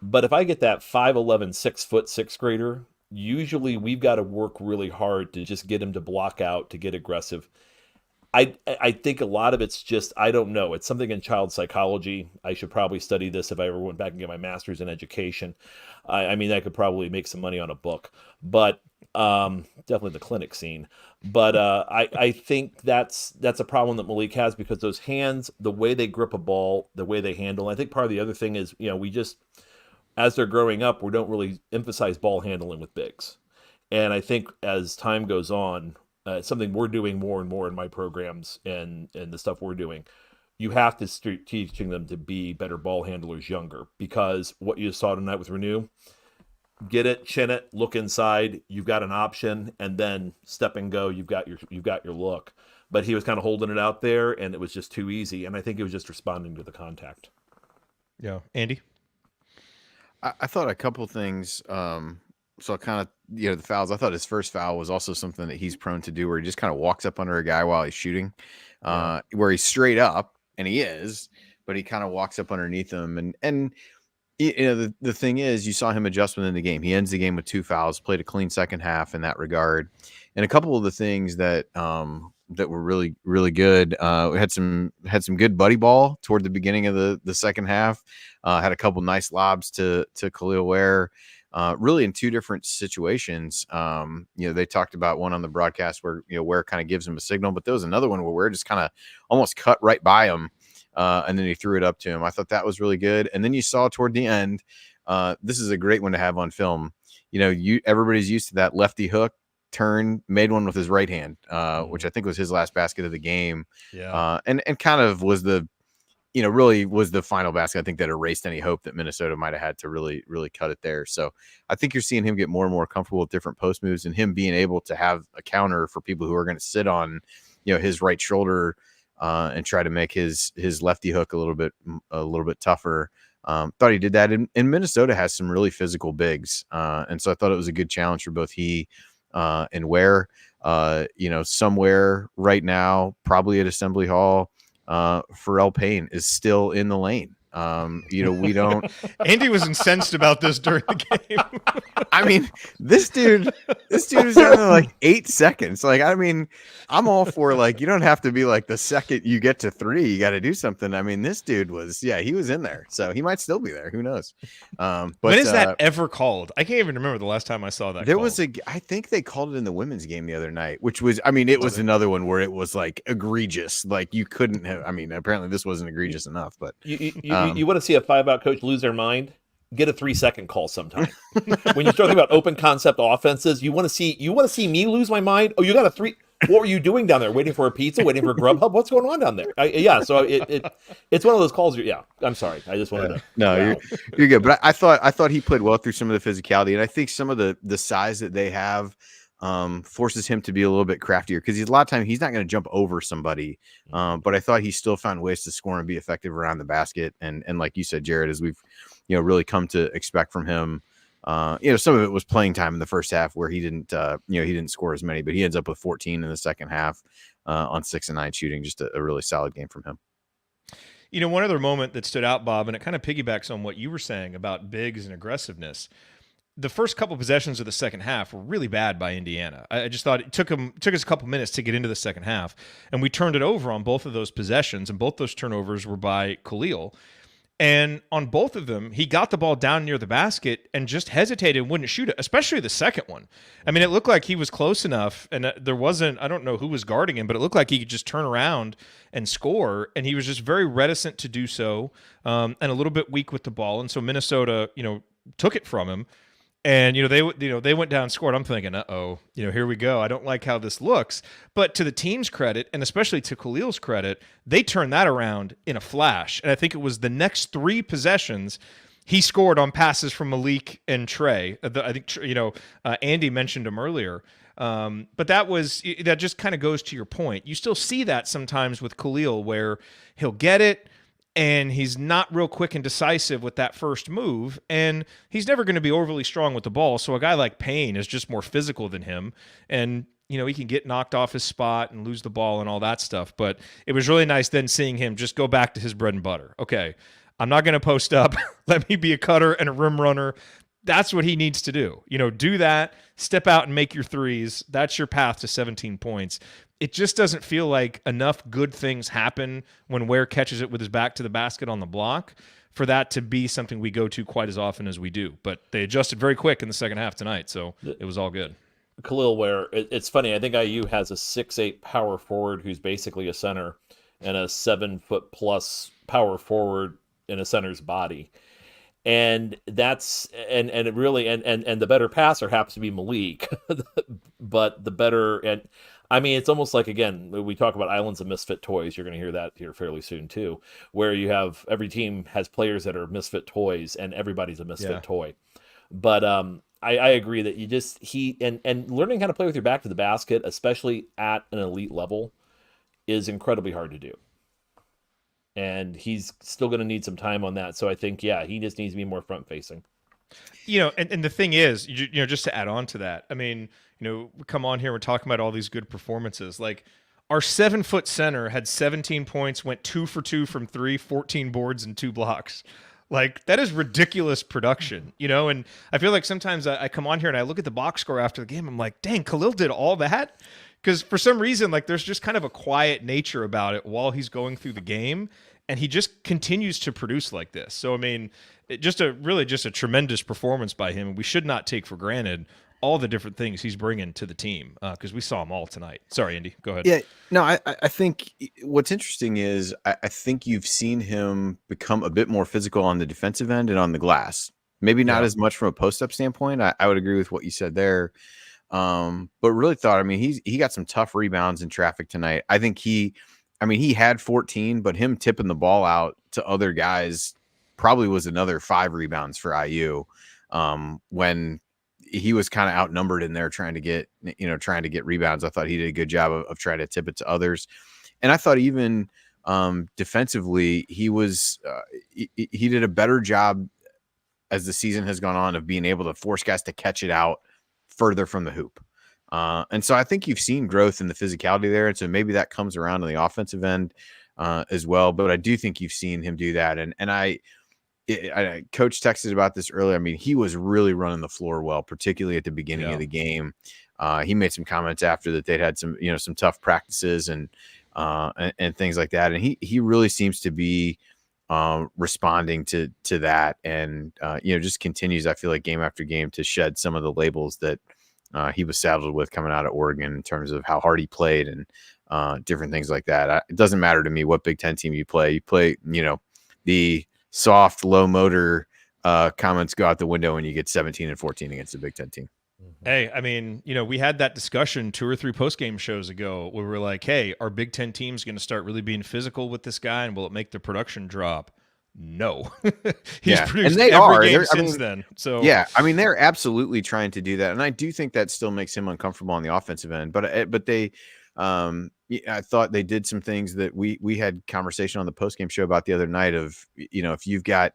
But if I get that 5'11", 6-foot 6th grader, usually we've got to work really hard to just get him to block out, to get aggressive. I think a lot of it's just, I don't know. It's something in child psychology. I should probably study this if I ever went back and get my master's in education. I mean, I could probably make some money on a book, but definitely the clinic scene. But I think that's a problem that Malik has because those hands, the way they grip a ball, the way they handle. I think part of the other thing is, we just, as they're growing up, we don't really emphasize ball handling with bigs. And I think as time goes on, something we're doing more and more in my programs and the stuff we're doing, you have to start teaching them to be better ball handlers younger, because what you saw tonight with Renew, get it, chin it, look inside, you've got an option, and then step and go, you've got your look. But he was kind of holding it out there, and it was just too easy, and I think he was just responding to the contact. Yeah. Andy? I thought a couple things. So kind of, the fouls, I thought his first foul was also something that he's prone to do, where he just kind of walks up under a guy while he's shooting, where he's straight up, and he is, but he kind of walks up underneath him. And the thing is, you saw him adjust within the game. He ends the game with 2 fouls, played a clean second half in that regard. And a couple of the things that were really, really good. We had some good buddy ball toward the beginning of the second half. Had a couple nice lobs to Khalil Ware. Really in 2 different situations. They talked about one on the broadcast where, Ware kind of gives him a signal, but there was another one where Ware just kind of almost cut right by him. And then he threw it up to him. I thought that was really good. And then you saw toward the end, this is a great one to have on film. Everybody's used to that lefty hook turn, made one with his right hand, which I think was his last basket of the game. Yeah. And kind of was really was the final basket, I think, that erased any hope that Minnesota might have had to really, really cut it there. So I think you're seeing him get more and more comfortable with different post moves, and him being able to have a counter for people who are going to sit on, his right shoulder and try to make his lefty hook a little bit tougher. Thought he did that. And Minnesota has some really physical bigs. And so I thought it was a good challenge for both he and Ware. Somewhere right now, probably at Assembly Hall, Pharrell Payne is still in the lane. We don't. Andy was incensed about this during the game. I mean, this dude is down there like 8 seconds. Like, I mean, I'm all for, like, you don't have to be like the second you get to 3, you got to do something. I mean, this dude was, he was in there, so he might still be there. Who knows? But when is that ever called? I can't even remember the last time I saw that. There was I think they called it in the women's game the other night, which was, I mean, it was another one where it was like egregious. Like, you couldn't have. I mean, apparently this wasn't egregious enough, but you want to see a 5-out coach lose their mind? Get a 3-second call sometime. When you're talking about open concept offenses, you want to see me lose my mind? Oh, you got a 3. What were you doing down there? Waiting for a pizza? Waiting for Grubhub? What's going on down there? So it's one of those calls. I'm sorry. I just wanted to. No, you're good. But I thought he played well through some of the physicality, and I think some of the size that they have forces him to be a little bit craftier because a lot of times he's not going to jump over somebody. But I thought he still found ways to score and be effective around the basket. And like you said, Jared, as we've really come to expect from him. Some of it was playing time in the first half where he didn't score as many, but he ends up with 14 in the second half on 6 and 9 shooting. Just a really solid game from him. One other moment that stood out, Bob, and it kind of piggybacks on what you were saying about bigs and aggressiveness. The first couple possessions of the second half were really bad by Indiana. I just thought it took us a couple minutes to get into the second half, and we turned it over on both of those possessions, and both those turnovers were by Khalil. And on both of them, he got the ball down near the basket and just hesitated and wouldn't shoot it, especially the second one. I mean, it looked like he was close enough, and there wasn't, I don't know who was guarding him, but it looked like he could just turn around and score, and he was just very reticent to do so, and a little bit weak with the ball. And so Minnesota, took it from him. And they went down and scored. I'm thinking, here we go. I don't like how this looks. But to the team's credit, and especially to Khalil's credit, they turned that around in a flash. And I think it was the next 3 possessions he scored on passes from Malik and Trey. I think Andy mentioned him earlier. But that just kind of goes to your point. You still see that sometimes with Khalil, where he'll get it, and he's not real quick and decisive with that first move, and he's never going to be overly strong with the ball. So a guy like Payne is just more physical than him, and he can get knocked off his spot and lose the ball and all that stuff. But it was really nice then seeing him just go back to his bread and butter. Okay, I'm not going to post up. Let me be a cutter and a rim runner. That's what he needs to do. Do that, step out and make your threes. That's your path to 17 points. It just doesn't feel like enough good things happen when Ware catches it with his back to the basket on the block for that to be something we go to quite as often as we do. But they adjusted very quick in the second half tonight, so it was all good. Khalil Ware, it's funny. I think IU has a 6'8" power forward who's basically a center and a 7-foot+ power forward in a center's body. And that's and it really and the better passer happens to be Malik, but the better it's almost like, again, we talk about islands of misfit toys. You're going to hear that here fairly soon too, where you have every team has players that are misfit toys and everybody's a misfit toy. But I agree that and learning how to play with your back to the basket, especially at an elite level, is incredibly hard to do. And he's still going to need some time on that. So I think, he just needs to be more front facing. And the thing is, just to add on to that, I mean, we come on here, we're talking about all these good performances. Like, our 7-foot center had 17 points, went 2 for 2 from 3, 14 boards and 2 blocks. Like, that is ridiculous production, and I feel like sometimes I come on here and I look at the box score after the game. I'm like, dang, Khalil did all that? Because for some reason, like, there's just kind of a quiet nature about it while he's going through the game, and he just continues to produce like this. So, I mean, just a tremendous performance by him. We should not take for granted all the different things he's bringing to the team because we saw them all tonight. Sorry, Andy, go ahead. Yeah, no, I think what's interesting is I think you've seen him become a bit more physical on the defensive end and on the glass. Maybe not as much from a post-up standpoint. I would agree with what you said there. But really thought, he got some tough rebounds in traffic tonight. I think he had 14, but him tipping the ball out to other guys probably was another 5 rebounds for IU when he was kind of outnumbered in there trying to get rebounds. I thought he did a good job of trying to tip it to others. And I thought even defensively, he did a better job as the season has gone on of being able to force guys to catch it out further from the hoop. And so I think you've seen growth in the physicality there. And so maybe that comes around on the offensive end as well. But I do think you've seen him do that. And I Coach texted about this earlier. He was really running the floor well, particularly at the beginning of the game. He made some comments after that they'd had some tough practices and things like that. And he really seems to be responding to that and, just continues, I feel like, game after game to shed some of the labels that he was saddled with coming out of Oregon in terms of how hard he played and different things like that. It doesn't matter to me what Big Ten team you play, the soft, low motor comments go out the window when you get 17 and 14 against a Big Ten team. Hey, I mean, we had that discussion 2 or 3 postgame shows ago where we were like, hey, are Big Ten teams going to start really being physical with this guy, and will it make the production drop? No. He's Yeah, produced and they every are. game I since mean, then. So yeah, I mean, they're absolutely trying to do that, and I do think that still makes him uncomfortable on the offensive end. But they, I thought they did some things that we had conversation on the postgame show about the other night of, if you've got,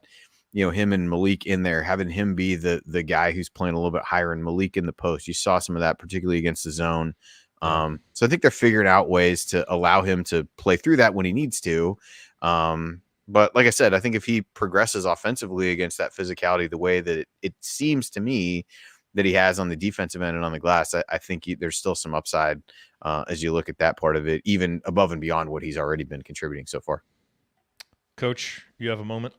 him and Malik in there, having him be the guy who's playing a little bit higher and Malik in the post. You saw some of that, particularly against the zone. So I think they're figuring out ways to allow him to play through that when he needs to. But like I said, I think if he progresses offensively against that physicality, the way that it seems to me that he has on the defensive end and on the glass, I think there's still some upside as you look at that part of it, even above and beyond what he's already been contributing so far. Coach, you have a moment?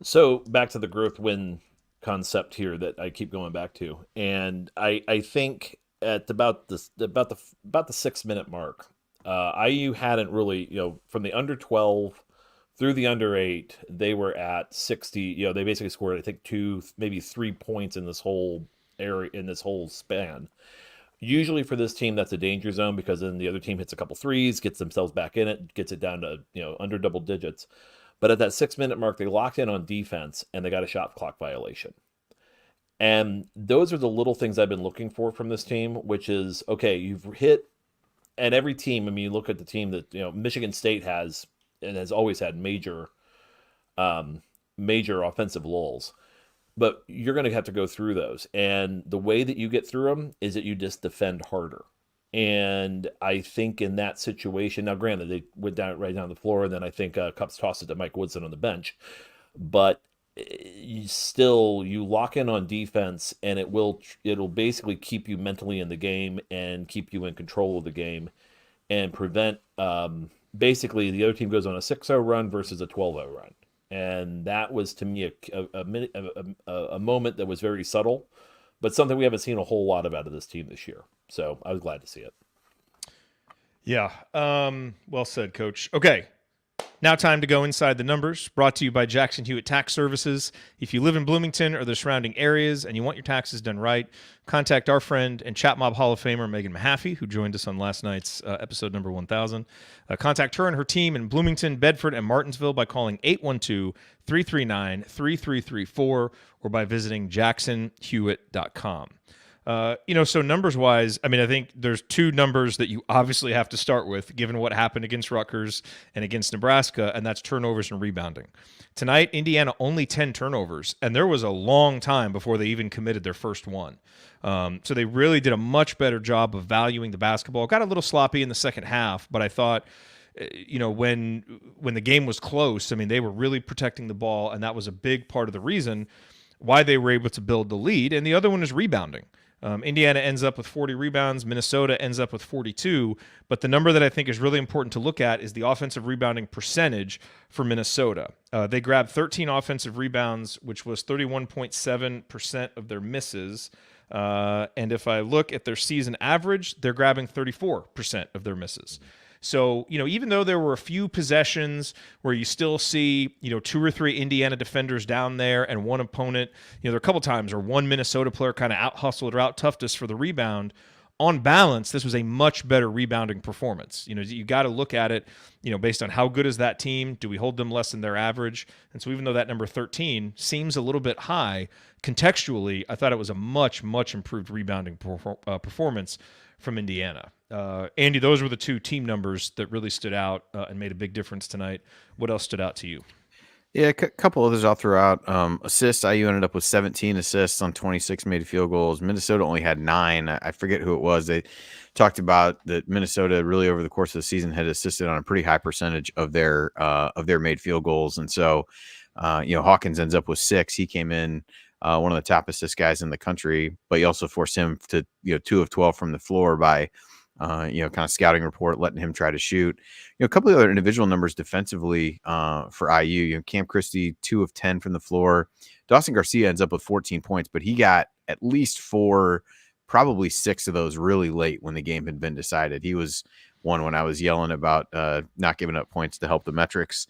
So back to the growth win concept here that I keep going back to, and I think at about the 6-minute mark, IU hadn't really, from the under 12 through the under 8, they were at 60. They basically scored, I think, 2, maybe 3 points in this whole area, in this whole span. Usually for this team, that's a danger zone, because then the other team hits a couple threes, gets themselves back in it, gets it down to under double digits. But at that 6-minute mark, they locked in on defense and they got a shot clock violation. And those are the little things I've been looking for from this team, which is, okay, you've hit, and every team, I mean, you look at the team that, Michigan State has, and has always had major offensive lulls. But you're going to have to go through those. And the way that you get through them is that you just defend harder. And I think in that situation, now granted, they went right down the floor, and then I think Cupps tossed it to Mike Woodson on the bench. But you lock in on defense, and it'll basically keep you mentally in the game and keep you in control of the game, and prevent basically the other team goes on a 6-0 run versus a 12-0 run. And that was, to me, a moment that was very subtle, but something we haven't seen a whole lot of out of this team this year. So I was glad to see it. Yeah. Well said, Coach. Okay. Now time to go inside the numbers, brought to you by Jackson Hewitt Tax Services. If you live in Bloomington or the surrounding areas and you want your taxes done right, contact our friend and Chat Mob Hall of Famer Megan Mahaffey, who joined us on last night's episode number 1000. Contact her and her team in Bloomington, Bedford, and Martinsville by calling 812-339-3334 or by visiting jacksonhewitt.com. So numbers wise, I mean, I think there's 2 numbers that you obviously have to start with, given what happened against Rutgers and against Nebraska, and that's turnovers and rebounding. Tonight, Indiana only 10 turnovers, and there was a long time before they even committed their first one. So they really did a much better job of valuing the basketball. Got a little sloppy in the second half, but I thought, when the game was close, I mean, they were really protecting the ball, and that was a big part of the reason why they were able to build the lead. And the other one is rebounding. Indiana ends up with 40 rebounds. Minnesota ends up with 42. But the number that I think is really important to look at is the offensive rebounding percentage for Minnesota. They grabbed 13 offensive rebounds, which was 31.7% of their misses. And if I look at their season average, they're grabbing 34% of their misses. So, even though there were a few possessions where you still see, 2 or 3 Indiana defenders down there and one opponent, there are a couple times where one Minnesota player kind of out-hustled or out-toughed us for the rebound. On balance, this was a much better rebounding performance. You got to look at it, based on how good is that team? Do we hold them less than their average? And so even though that number 13 seems a little bit high, contextually, I thought it was a much, much improved rebounding performance from Indiana. Andy, those were the 2 team numbers that really stood out and made a big difference tonight. What else stood out to you? Yeah, a couple others I'll throw out. Assists, IU ended up with 17 assists on 26 made field goals. Minnesota only had 9. I forget who it was. They talked about that Minnesota really over the course of the season had assisted on a pretty high percentage of their made field goals. And so, Hawkins ends up with 6. He came in one of the top assist guys in the country, but you also forced him to, 2 of 12 from the floor by kind of scouting report, letting him try to shoot. A couple of other individual numbers defensively for IU. Cam Christie, 2 of 10 from the floor. Dawson Garcia ends up with 14 points, but he got at least 4, probably 6 of those really late when the game had been decided. He was one when I was yelling about not giving up points to help the metrics.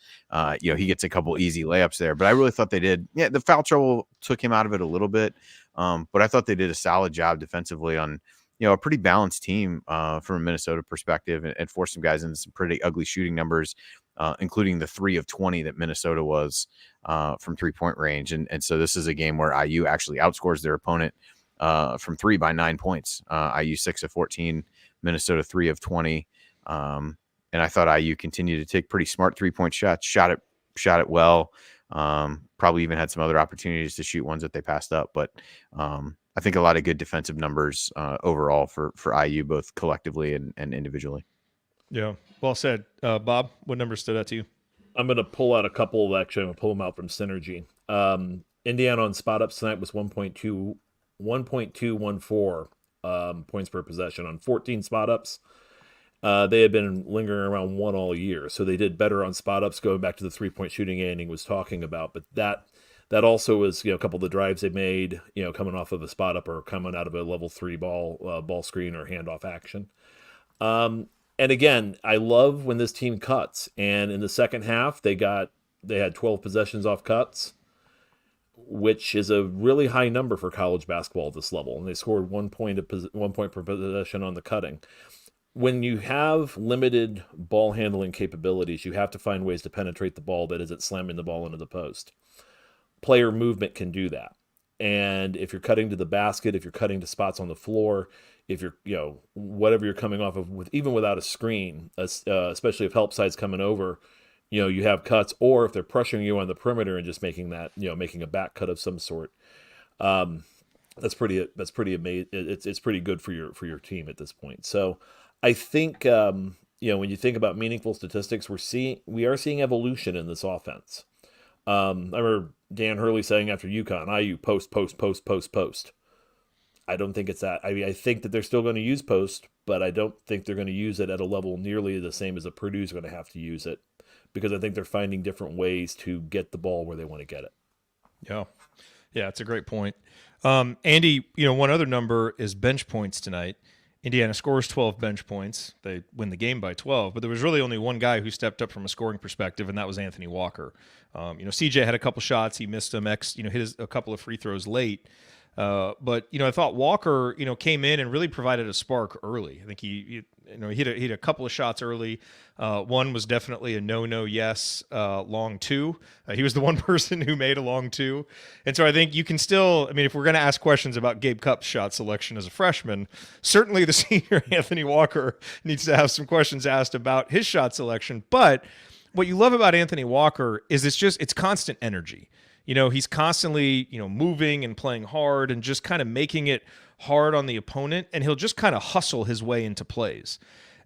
He gets a couple easy layups there, but I really thought they did. Yeah, the foul trouble took him out of it a little bit, but I thought they did a solid job defensively on a pretty balanced team from a Minnesota perspective, and forced some guys into some pretty ugly shooting numbers, including the 3 of 20 that Minnesota was from 3-point range. And so this is a game where IU actually outscores their opponent from 3 by 9 points. IU 6 of 14, Minnesota 3 of 20. And I thought IU continued to take pretty smart 3-point shots, shot it well. Probably even had some other opportunities to shoot ones that they passed up. But I think a lot of good defensive numbers overall for IU, both collectively and individually. Yeah, well said. Bob, what number stood out to you? I'm going to pull out a couple of, actually, I'm going to pull them out from Synergy. Indiana on spot ups tonight was 1.214 points per possession on 14 spot ups. They had been lingering around 1 all year, so they did better on spot ups, going back to the 3-point shooting Andy was talking about. But that also was a couple of the drives they made, coming off of a spot up or coming out of a level 3 ball screen or handoff action. And again, I love when this team cuts. And in the second half, they had 12 possessions off cuts, which is a really high number for college basketball at this level. And they scored 1 point per possession on the cutting. When you have limited ball handling capabilities, you have to find ways to penetrate the ball that isn't slamming the ball into the post. Player movement can do that. And if you're cutting to the basket, if you're cutting to spots on the floor, if you're, whatever you're coming off of, even without a screen, especially if help side's coming over, you have cuts, or if they're pressuring you on the perimeter and just making that, making a back cut of some sort. That's pretty amazing. It's pretty good for your team at this point. So I think, when you think about meaningful statistics, we are seeing evolution in this offense. I remember Dan Hurley saying after UConn, IU post. I don't think it's that. I mean, I think that they're still going to use post, but I don't think they're going to use it at a level nearly the same as a Purdue's going to have to use it, because I think they're finding different ways to get the ball where they want to get it. Yeah, it's a great point. Andy, one other number is bench points tonight. Indiana scores 12 bench points. They win the game by 12, but there was really only one guy who stepped up from a scoring perspective, and that was Anthony Walker. CJ had a couple shots. He missed them. Hit a couple of free throws late. But I thought Walker, came in and really provided a spark early. I think he hit a couple of shots early. One was definitely a no, yes, long 2. He was the one person who made a long 2. And so I think you can still, if we're going to ask questions about Gabe Cup's shot selection as a freshman, certainly the senior Anthony Walker needs to have some questions asked about his shot selection. But what you love about Anthony Walker is it's constant energy. He's constantly, moving and playing hard and just kind of making it hard on the opponent, and he'll just kind of hustle his way into plays.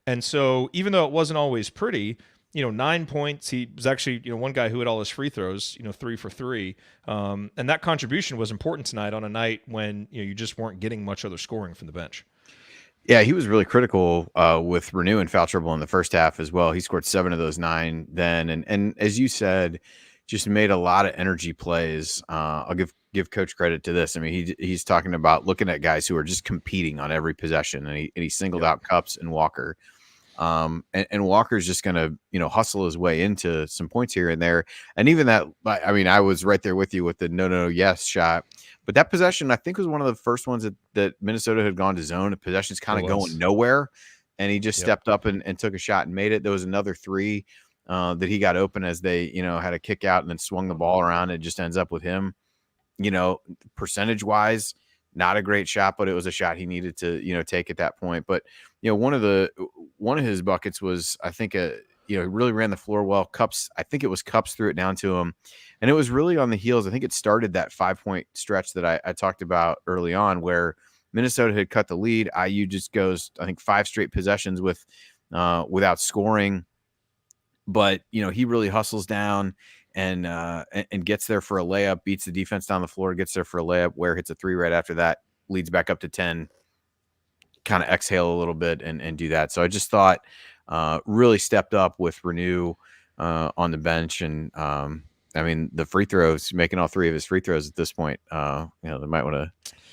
And so even though it wasn't always pretty, 9 points, he was actually, one guy who hit all his free throws, 3 for 3. And that contribution was important tonight on a night when, you just weren't getting much other scoring from the bench. Yeah, he was really critical with Renew and foul trouble in the first half as well. He scored 7 of those 9 then. And as you said, just made a lot of energy plays. I'll give Coach credit to this. He's talking about looking at guys who are just competing on every possession, and he singled out Cups and Walker. And Walker's just going to, hustle his way into some points here and there. And even that, I was right there with you with the no, yes shot. But that possession, I think, was one of the first ones that Minnesota had gone to zone. The possession's kind of going nowhere. And he just stepped up and took a shot and made it. There was another 3 that he got open as they, had a kick out and then swung the ball around. It just ends up with him, percentage wise, not a great shot, but it was a shot he needed to, take at that point. But, one of his buckets was, I think, he really ran the floor well. Cups, I think it was Cups threw it down to him. And it was really on the heels. I think it started that 5-point stretch that I talked about early on, where Minnesota had cut the lead. IU just goes, I think, 5 straight possessions without scoring. But, he really hustles down and gets there for a layup, beats the defense down the floor, gets there for a layup, Ware hits a 3 right after that, leads back up to 10, kind of exhale a little bit and do that. So I just thought really stepped up with Renew on the bench. And I mean, the free throws, making all 3 of his free throws at this point, they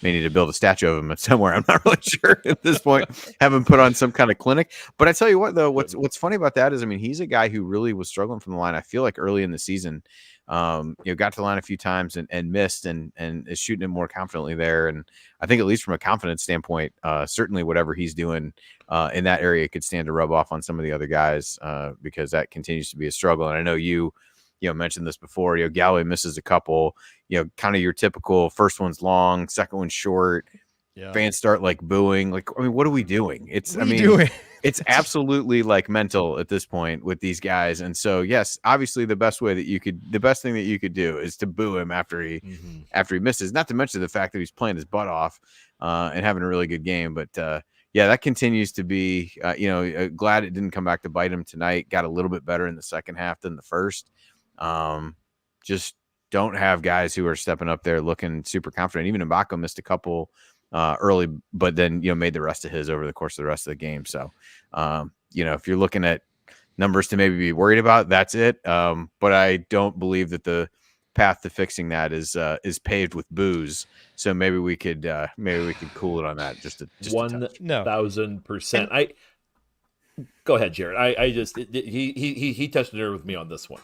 may need to build a statue of him somewhere. I'm not really sure at this point. Have him put on some kind of clinic. But I tell you what, though, what's funny about that is, I mean, he's a guy who really was struggling from the line. I feel like early in the season, got to the line a few times and missed, and is shooting it more confidently there. And I think, at least from a confidence standpoint, certainly whatever he's doing in that area could stand to rub off on some of the other guys, because that continues to be a struggle. And I know you mentioned this before. Galloway misses a couple. Kind of your typical first one's long, second one's short. Yeah. Fans start like booing. Like, I mean, what are we doing? It's absolutely like mental at this point with these guys. And so, yes, obviously the best thing that you could do is to boo him after he misses. Not to mention the fact that he's playing his butt off and having a really good game. But yeah, that continues to be. Glad it didn't come back to bite him tonight. Got a little bit better in the second half than the first. Just don't have guys who are stepping up there looking super confident. Even Ibaka missed a couple early, but then made the rest of his over the course of the rest of the game. So if you're looking at numbers to maybe be worried about, that's it. But I don't believe that the path to fixing that is paved with booze. So maybe we could cool it on that just 1,000%. Go ahead, Jared. He touched a nerve with me on this one.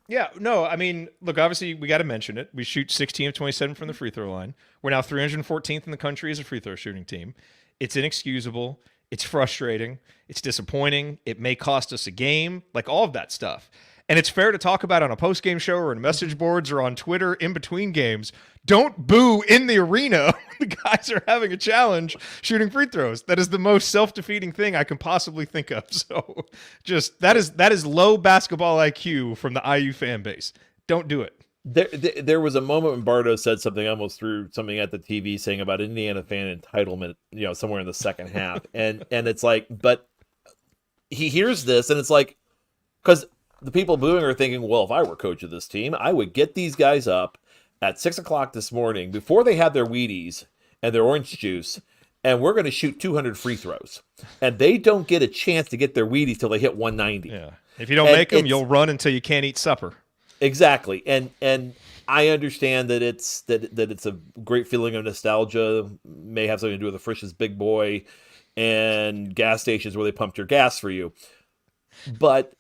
Yeah, no, I mean, look, obviously we got to mention it. We shoot 16 of 27 from the free throw line. We're now 314th in the country as a free throw shooting team. It's inexcusable. It's frustrating. It's disappointing. It may cost us a game, like all of that stuff. And it's fair to talk about on a post-game show or in message boards or on Twitter in between games. Don't boo in the arena when the guys are having a challenge shooting free throws. That is the most self-defeating thing I can possibly think of. So just that is low basketball IQ from the IU fan base. Don't do it. There was a moment when Bardo said something, almost threw something at the TV, saying about Indiana fan entitlement, somewhere in the second half. And it's like, but he hears this and it's like, because the people booing are thinking, well, if I were coach of this team, I would get these guys up at 6:00 this morning before they have their Wheaties and their orange juice, and we're going to shoot 200 free throws. And they don't get a chance to get their Wheaties till they hit 190. Yeah. If you don't make them, you'll run until you can't eat supper. Exactly. And I understand that it's a great feeling of nostalgia, may have something to do with the Frisch's Big Boy and gas stations where they pumped your gas for you. But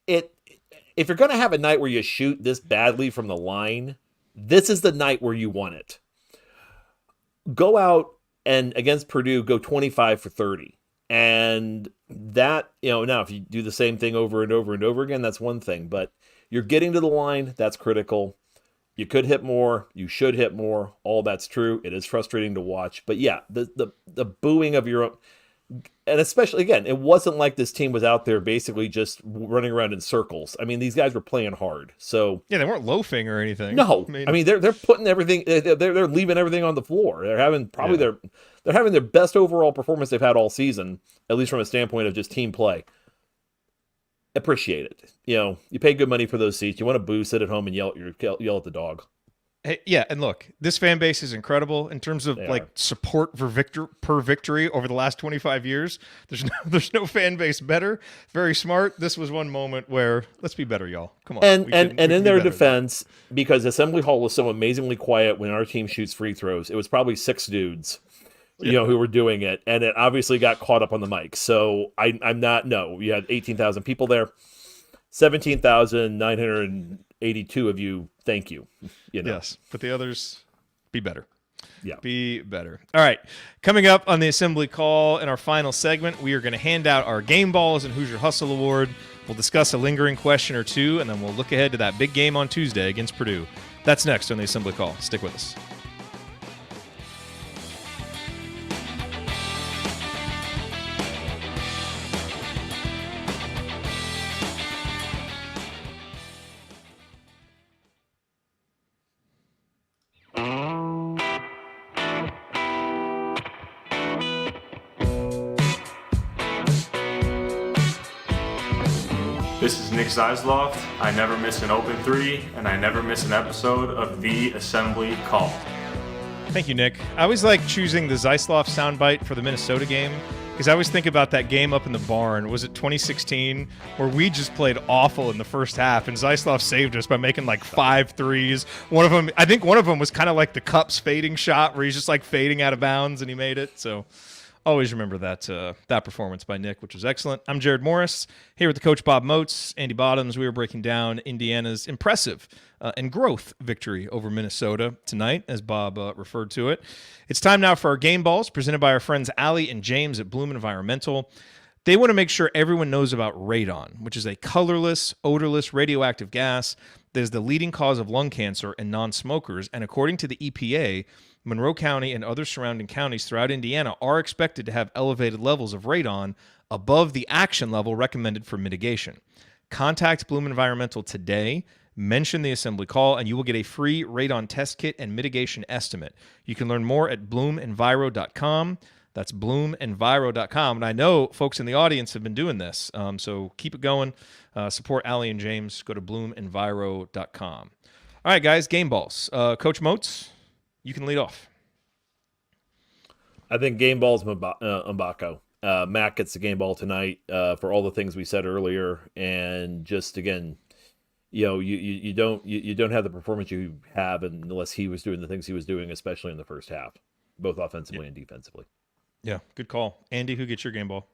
if you're going to have a night where you shoot this badly from the line, this is the night where you want it. Go out and against Purdue, go 25 for 30. And that, now if you do the same thing over and over and over again, that's one thing. But you're getting to the line, that's critical. You could hit more. You should hit more. All that's true. It is frustrating to watch. But yeah, the booing of your own. And especially, again, it wasn't like this team was out there basically just running around in circles. I mean, these guys were playing hard. So yeah, they weren't loafing or anything. No, I mean they're putting everything. They're leaving everything on the floor. They're having they're having their best overall performance they've had all season, at least from a standpoint of just team play. Appreciate it. You pay good money for those seats. You want to boo, sit at home and yell at the dog. Hey, yeah, and look, this fan base is incredible in terms of support for per victory over the last 25 years. There's no fan base better. Very smart. This was one moment where let's be better, y'all. Come on. And in their defense, because Assembly Hall was so amazingly quiet when our team shoots free throws, it was probably 6 dudes, who were doing it, and it obviously got caught up on the mic. So I'm not. No, you had 18,000 people there, 17,982 of you. Thank you. Yes, but the others, be better. Yeah. Be better. All right. Coming up on the Assembly Call in our final segment, we are going to hand out our Game Balls and Hoosier Hustle Award. We'll discuss a lingering question or two, and then we'll look ahead to that big game on Tuesday against Purdue. That's next on the Assembly Call. Stick with us. This is Nick Zeisloft. I never miss an open three, and I never miss an episode of The Assembly Call. Thank you, Nick. I always like choosing the Zeisloft soundbite for the Minnesota game because I always think about that game up in the barn. Was it 2016 where we just played awful in the first half, and Zaislav saved us by making like 5 threes. I think one of them was kind of like the Cups fading shot where he's just like fading out of bounds and he made it. So always remember that performance by Nick, which was excellent. I'm Jared Morris, here with the coach Bob Moats, Andy Bottoms. We were breaking down Indiana's impressive and growth victory over Minnesota tonight, as Bob referred to it. It's time now for our game balls, presented by our friends Allie and James at Bloom Environmental. They want to make sure everyone knows about radon, which is a colorless, odorless, radioactive gas that is the leading cause of lung cancer in non-smokers. And according to the EPA, Monroe County and other surrounding counties throughout Indiana are expected to have elevated levels of radon above the action level recommended for mitigation. Contact Bloom Environmental today, mention the assembly call, and you will get a free radon test kit and mitigation estimate. You can learn more at bloomenviro.com. That's bloomenviro.com. And I know folks in the audience have been doing this, so keep it going. Support Allie and James. Go to bloomenviro.com. All right, guys, game balls. Coach Moats, you can lead off. I think game ball's Mbako. Matt gets the game ball tonight for all the things we said earlier, and just again, you don't have the performance you have unless he was doing the things he was doing, especially in the first half, both offensively and defensively. Yeah, good call. Andy, who gets your game ball?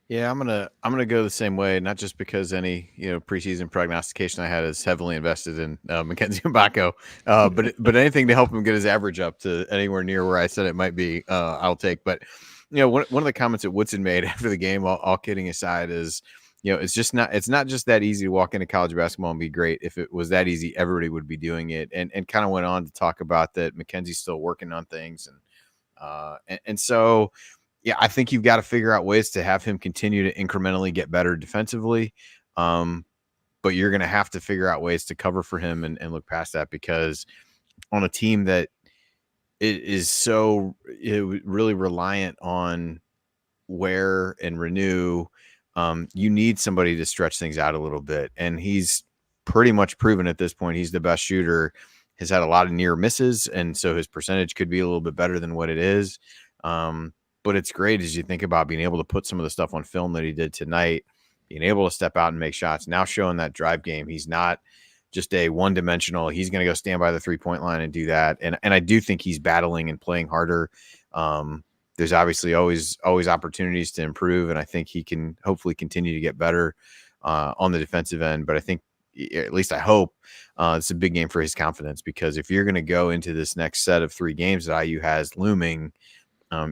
Yeah, I'm gonna go the same way, not just because any preseason prognostication I had is heavily invested in Mackenzie Mbako, but anything to help him get his average up to anywhere near where I said it might be, I'll take. But one of the comments that Woodson made after the game, all kidding aside, is it's not just that easy to walk into college basketball and be great. If it was that easy, everybody would be doing it, and kind of went on to talk about that Mackenzie's still working on things, and so. Yeah, I think you've got to figure out ways to have him continue to incrementally get better defensively. But you're going to have to figure out ways to cover for him and look past that, because on a team that is so really reliant on Ware and Renew, you need somebody to stretch things out a little bit. And he's pretty much proven at this point he's the best shooter, has had a lot of near misses, and so his percentage could be a little bit better than what it is. But it's great as you think about being able to put some of the stuff on film that he did tonight, being able to step out and make shots, now showing that drive game. He's not just a one-dimensional. He's going to go stand by the three-point line and do that. And I do think he's battling and playing harder. There's obviously always opportunities to improve, and I think he can hopefully continue to get better on the defensive end. But I think, at least I hope, it's a big game for his confidence, because if you're going to go into this next set of 3 games that IU has looming,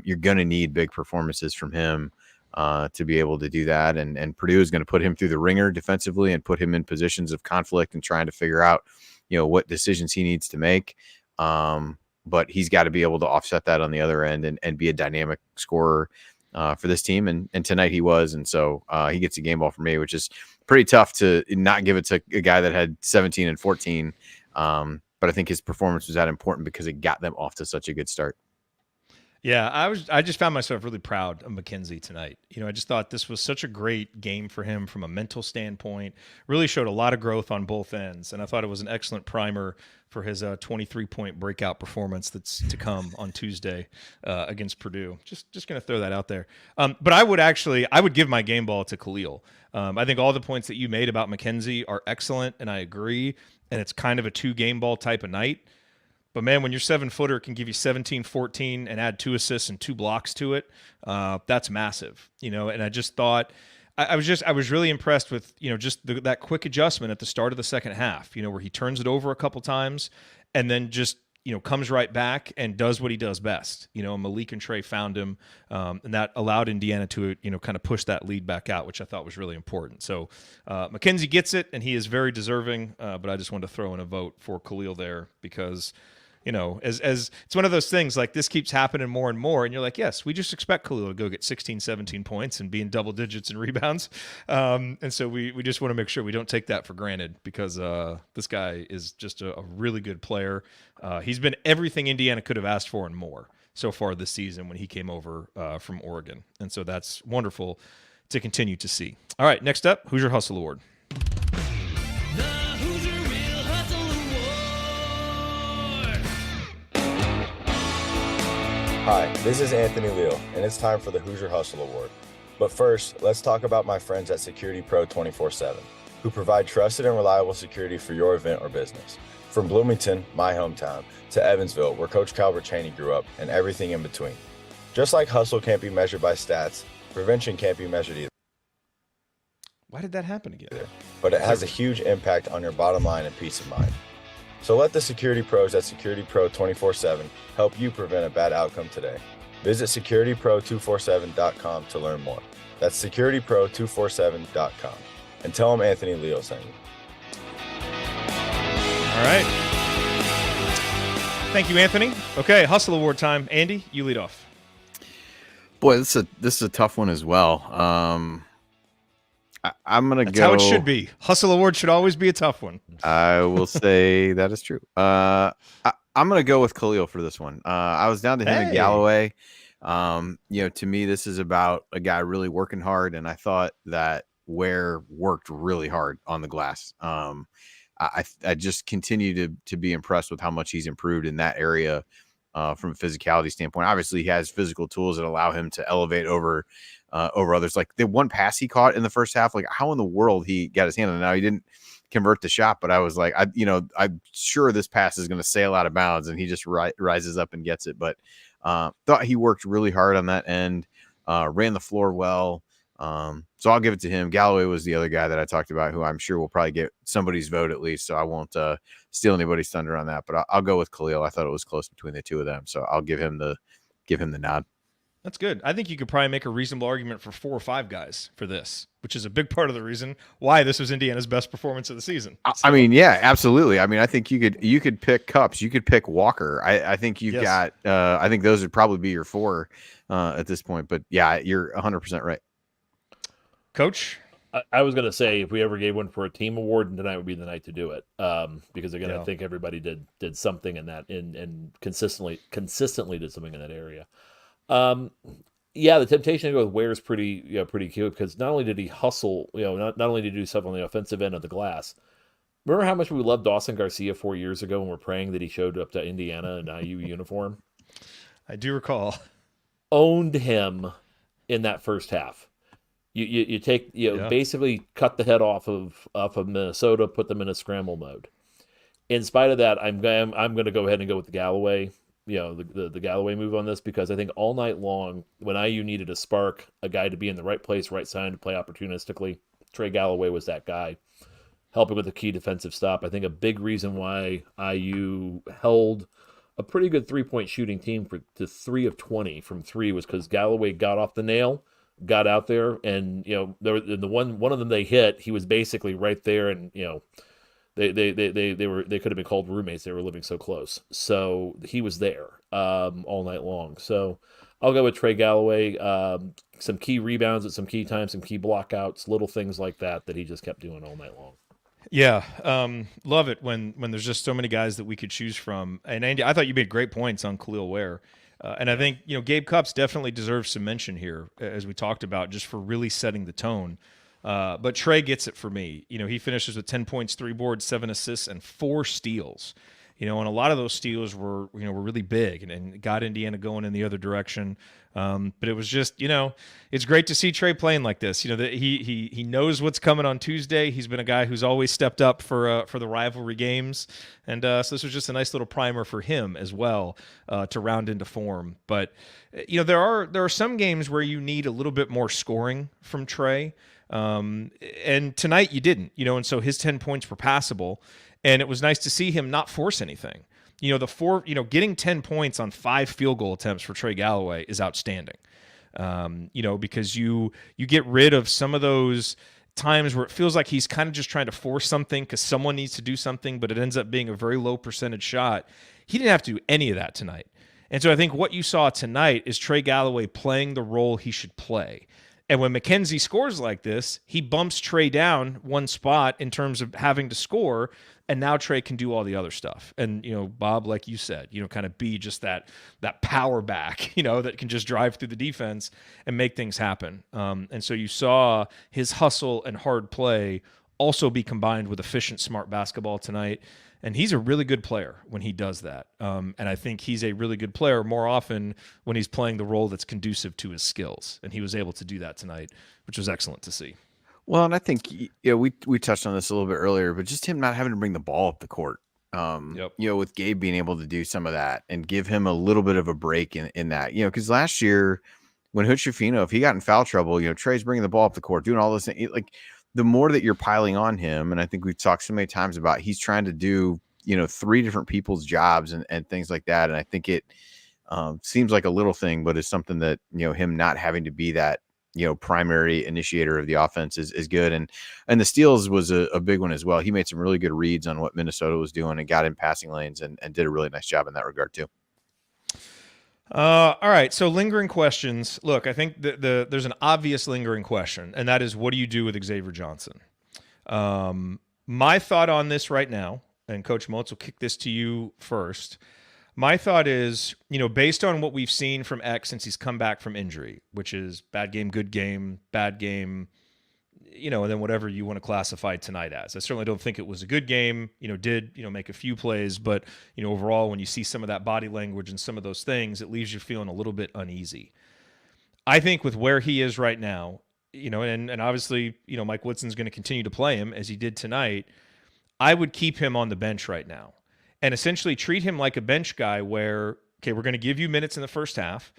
you're going to need big performances from him to be able to do that. And Purdue is going to put him through the ringer defensively and put him in positions of conflict and trying to figure out, what decisions he needs to make. But he's got to be able to offset that on the other end and be a dynamic scorer for this team. And tonight he was. And so he gets a game ball for me, which is pretty tough to not give it to a guy that had 17 and 14. But I think his performance was that important because it got them off to such a good start. Yeah, I just found myself really proud of Mackenzie tonight. I just thought this was such a great game for him from a mental standpoint. Really showed a lot of growth on both ends, and I thought it was an excellent primer for his 23-point breakout performance that's to come on Tuesday against Purdue. Just going to throw that out there. But I would give my game ball to Khalil. I think all the points that you made about Mackenzie are excellent, and I agree. And it's kind of a 2-game ball type of night. But, man, when your 7-footer can give you 17, 14 and add 2 assists and 2 blocks to it, that's massive, And I just thought I was really impressed with, just that quick adjustment at the start of the second half, where he turns it over a couple times and then just, comes right back and does what he does best. Malik and Trey found him, and that allowed Indiana to, kind of push that lead back out, which I thought was really important. So Mackenzie gets it, and he is very deserving, but I just wanted to throw in a vote for Khalil there because – as it's one of those things, like, this keeps happening more and more, and you're like, yes, we just expect Khalil to go get 16, 17 points and be in double digits in rebounds. And so we just want to make sure we don't take that for granted, because this guy is just a really good player. He's been everything Indiana could have asked for and more so far this season when he came over from Oregon. And so that's wonderful to continue to see. All right, next up, Hoosier Hustle Award. Hi, this is Anthony Leal, and it's time for the Hoosier Hustle Award. But first, let's talk about my friends at Security Pro 24/7, who provide trusted and reliable security for your event or business. From Bloomington, my hometown, to Evansville, where Coach Calvert Chaney grew up, and everything in between. Just like hustle can't be measured by stats, prevention can't be measured either. Why did that happen again? But it has a huge impact on your bottom line and peace of mind. So let the security pros at Security Pro 24/7 help you prevent a bad outcome today. Visit securitypro247.com to learn more. That's securitypro247.com. And tell them Anthony Leo sent you. All right. Thank you, Anthony. Okay, Hustle Award time. Andy, you lead off. Boy, this is a tough one as well. I'm gonna That's go. how it should be. Hustle Award should always be a tough one. I will say that is true. I'm gonna go with Khalil for this one. I was down to him and Galloway. To me, this is about a guy really working hard, and I thought that Ware worked really hard on the glass. I just continue to be impressed with how much he's improved in that area from a physicality standpoint. Obviously, he has physical tools that allow him to elevate over others. Like the one pass he caught in the first half, like how in the world he got his hand on it. Now he didn't convert the shot, but I was like, I'm sure this pass is going to sail out of bounds, and he just rises up and gets it. But thought he worked really hard on that end, ran the floor well. So I'll give it to him. Galloway was the other guy that I talked about, who I'm sure will probably get somebody's vote at least. So I won't steal anybody's thunder on that, but I'll go with Khalil. I thought it was close between the two of them, so I'll give him the nod. That's good. I think you could probably make a reasonable argument for 4 or 5 guys for this, which is a big part of the reason why this was Indiana's best performance of the season. I mean, yeah, absolutely. I mean, I think you could pick Cups, you could pick Walker. I think you've got. I think those would probably be your 4 at this point. But yeah, you're 100% right. Coach, I was going to say if we ever gave one for a team award, tonight would be the night to do it. Because again, I think everybody did something in that and consistently did something in that area. The temptation to go with Ware is pretty cute, because not only did he hustle, not only did he do stuff on the offensive end of the glass. Remember how much we loved Dawson Garcia 4 years ago when we're praying that he showed up to Indiana in IU uniform? I do recall. Owned him in that first half. You take basically cut the head off of Minnesota, put them in a scramble mode. In spite of that, I'm going to go ahead and go with the Galloway, the Galloway move on this, because I think all night long when IU needed a spark, a guy to be in the right place, right time to play opportunistically, Trey Galloway was that guy, helping with a key defensive stop. I think a big reason why IU held a pretty good 3-point shooting team to 3 of 20 from 3 was because Galloway got off the nail, got out there, and one of them they hit, he was basically right there, and they could have been called roommates. They were living so close, so he was there all night long. So I'll go with Trey Galloway. Some key rebounds at some key times, some key blockouts, little things like that he just kept doing all night long. Yeah, love it when there's just so many guys that we could choose from. And Andy, I thought you made great points on Khalil Ware. And I think, Gabe Cupps definitely deserves some mention here, as we talked about, just for really setting the tone. But Trey gets it for me. He finishes with 10 points, 3 boards, 7 assists, and 4 steals. And a lot of those steals were really big and got Indiana going in the other direction. But it was just, it's great to see Trey playing like this. That he knows what's coming on Tuesday. He's been a guy who's always stepped up for the rivalry games, and so this was just a nice little primer for him as well to round into form. But there are some games where you need a little bit more scoring from Trey. And tonight you didn't, and so his 10 points were passable, and it was nice to see him not force anything. Getting 10 points on 5 field goal attempts for Trey Galloway is outstanding. Because you get rid of some of those times where it feels like he's kind of just trying to force something because someone needs to do something, but it ends up being a very low percentage shot. He didn't have to do any of that tonight. And so I think what you saw tonight is Trey Galloway playing the role he should play. And when McKenzie scores like this, he bumps Trey down one spot in terms of having to score, and now Trey can do all the other stuff. And, Bob, like you said, kind of be just that power back, that can just drive through the defense and make things happen. And so you saw his hustle and hard play also be combined with efficient, smart basketball tonight. And he's a really good player when he does that. And I think he's a really good player more often when he's playing the role that's conducive to his skills. And he was able to do that tonight, which was excellent to see. Well, and I think we touched on this a little bit earlier, but just him not having to bring the ball up the court. With Gabe being able to do some of that and give him a little bit of a break in that, because last year when Hood-Schifino, if he got in foul trouble, Trey's bringing the ball up the court, doing all this, like the more that you're piling on him, and I think we've talked so many times about he's trying to do, 3 different people's jobs and things like that. And I think it seems like a little thing, but it's something that, him not having to be that, primary initiator of the offense is good. And the steals was a big one as well. He made some really good reads on what Minnesota was doing and got in passing lanes and did a really nice job in that regard too. All right. So lingering questions. Look, I think there's an obvious lingering question, and that is, what do you do with Xavier Johnson? My thought on this right now, and Coach Moats will kick this to you first. My thought is, based on what we've seen from X since he's come back from injury, which is bad game, good game, bad game, and then whatever you want to classify tonight as. I certainly don't think it was a good game, did make a few plays, but, overall, when you see some of that body language and some of those things, it leaves you feeling a little bit uneasy. I think with where he is right now, and obviously, Mike Woodson's going to continue to play him as he did tonight, I would keep him on the bench right now. And essentially treat him like a bench guy where, okay, we're going to give you minutes in the first half.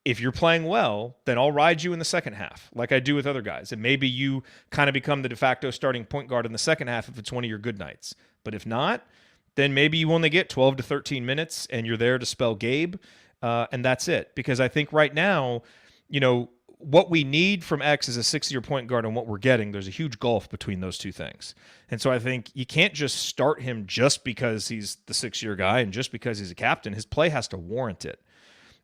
If you're playing well, then I'll ride you in the second half, like I do with other guys. And maybe you kind of become the de facto starting point guard in the second half if it's one of your good nights. But if not, then maybe you only get 12 to 13 minutes and you're there to spell Gabe, and that's it. Because I think right now, what we need from X is a 6-year point guard, and what we're getting, there's a huge gulf between those two things. And so I think you can't just start him just because he's the 6-year guy and just because he's a captain. His play has to warrant it.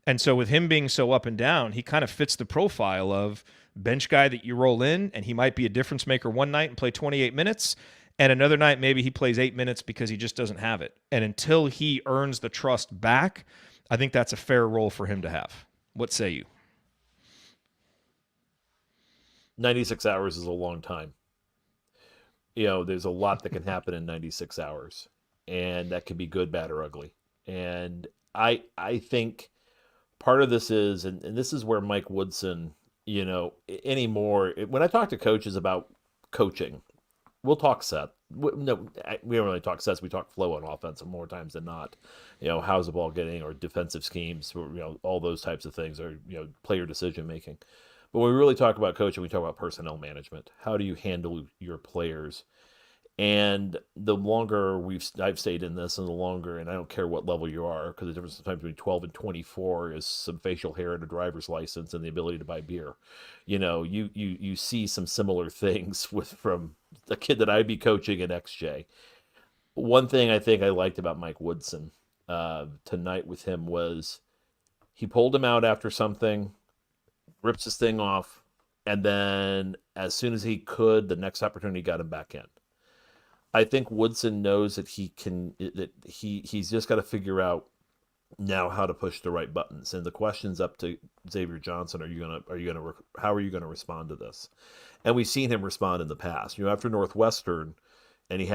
And so with him being so up and down, he kind of fits the profile of bench guy that you roll in, and he might be a difference maker one night and play 28 minutes, and another night maybe he plays 8 minutes because he just doesn't have it. And until he earns the trust back, I think that's a fair role for him to have. What say you? 96 hours is a long time. There's a lot that can happen in 96 hours, and that can be good, bad, or ugly. And I think part of this is, and this is where Mike Woodson, anymore, when I talk to coaches about coaching, we'll talk set. No, we don't really talk sets. We talk flow on offense more times than not. How's the ball getting, or defensive schemes, or, all those types of things, or, player decision making. But when we really talk about coaching, we talk about personnel management. How do you handle your players? And the longer I've stayed in this, and the longer, and I don't care what level you are, because the difference sometimes between 12 and 24 is some facial hair and a driver's license and the ability to buy beer. You see some similar things from the kid that I'd be coaching in XJ. One thing I think I liked about Mike Woodson tonight with him was he pulled him out after something, rips his thing off, and then as soon as he could, the next opportunity got him back in. I think Woodson knows that he's just got to figure out now how to push the right buttons. And the question's up to Xavier Johnson. How are you gonna respond to this? And we've seen him respond in the past. After Northwestern, and he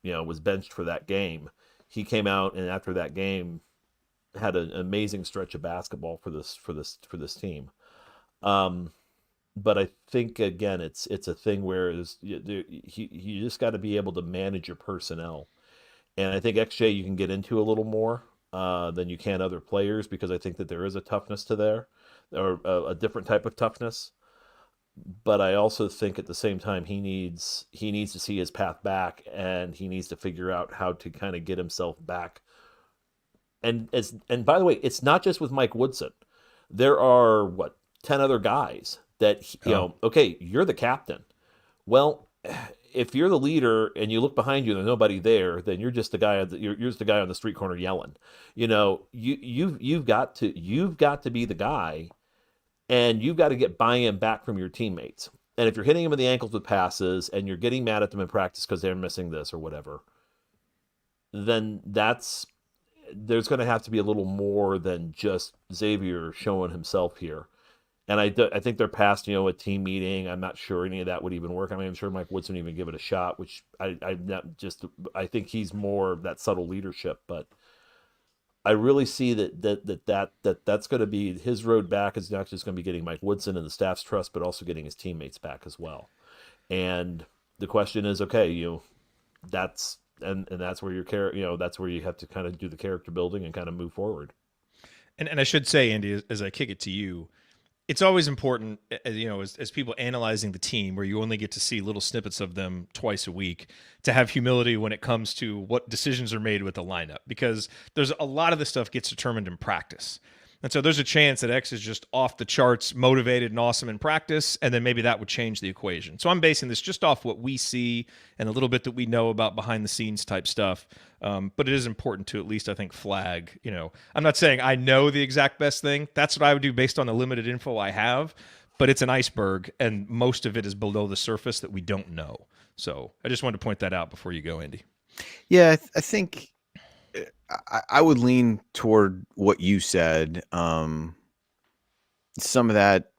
was benched for that game. He came out, and after that game had an amazing stretch of basketball for this team. But I think, again, it's a thing where you just got to be able to manage your personnel. And I think XJ you can get into a little more than you can other players, because I think that there is a toughness to there, or a different type of toughness. But I also think at the same time he needs to see his path back, and he needs to figure out how to kind of get himself back. And by the way, it's not just with Mike Woodson. There are 10 other guys that, okay, you're the captain. Well, if you're the leader and you look behind you and there's nobody there, then you're just the guy you're just the guy on the street corner yelling. You've got to be the guy, and you've got to get buy-in back from your teammates. And if you're hitting them in the ankles with passes and you're getting mad at them in practice because they're missing this or whatever, then there's going to have to be a little more than just Xavier showing himself here. And I think they're past, a team meeting. I'm not sure any of that would even work. I mean, I'm sure Mike Woodson would even give it a shot, which I'm not just, I think he's more of that subtle leadership, but I really see that's going to be his road back is not just going to be getting Mike Woodson and the staff's trust, but also getting his teammates back as well. And the question is, okay, that's, and that's where that's where you have to kind of do the character building and kind of move forward. And I should say, Andy, as I kick it to you, it's always important, as people analyzing the team, where you only get to see little snippets of them twice a week, to have humility when it comes to what decisions are made with the lineup, because there's a lot of this stuff gets determined in practice. And so there's a chance that X is just off the charts, motivated and awesome in practice, and then maybe that would change the equation. So I'm basing this just off what we see and a little bit that we know about behind the scenes type stuff. But it is important to at least, I think, flag, I'm not saying I know the exact best thing. That's what I would do based on the limited info I have, but it's an iceberg, and most of it is below the surface that we don't know. So I just wanted to point that out before you go, Andy. Yeah, I think I would lean toward what you said. Some of that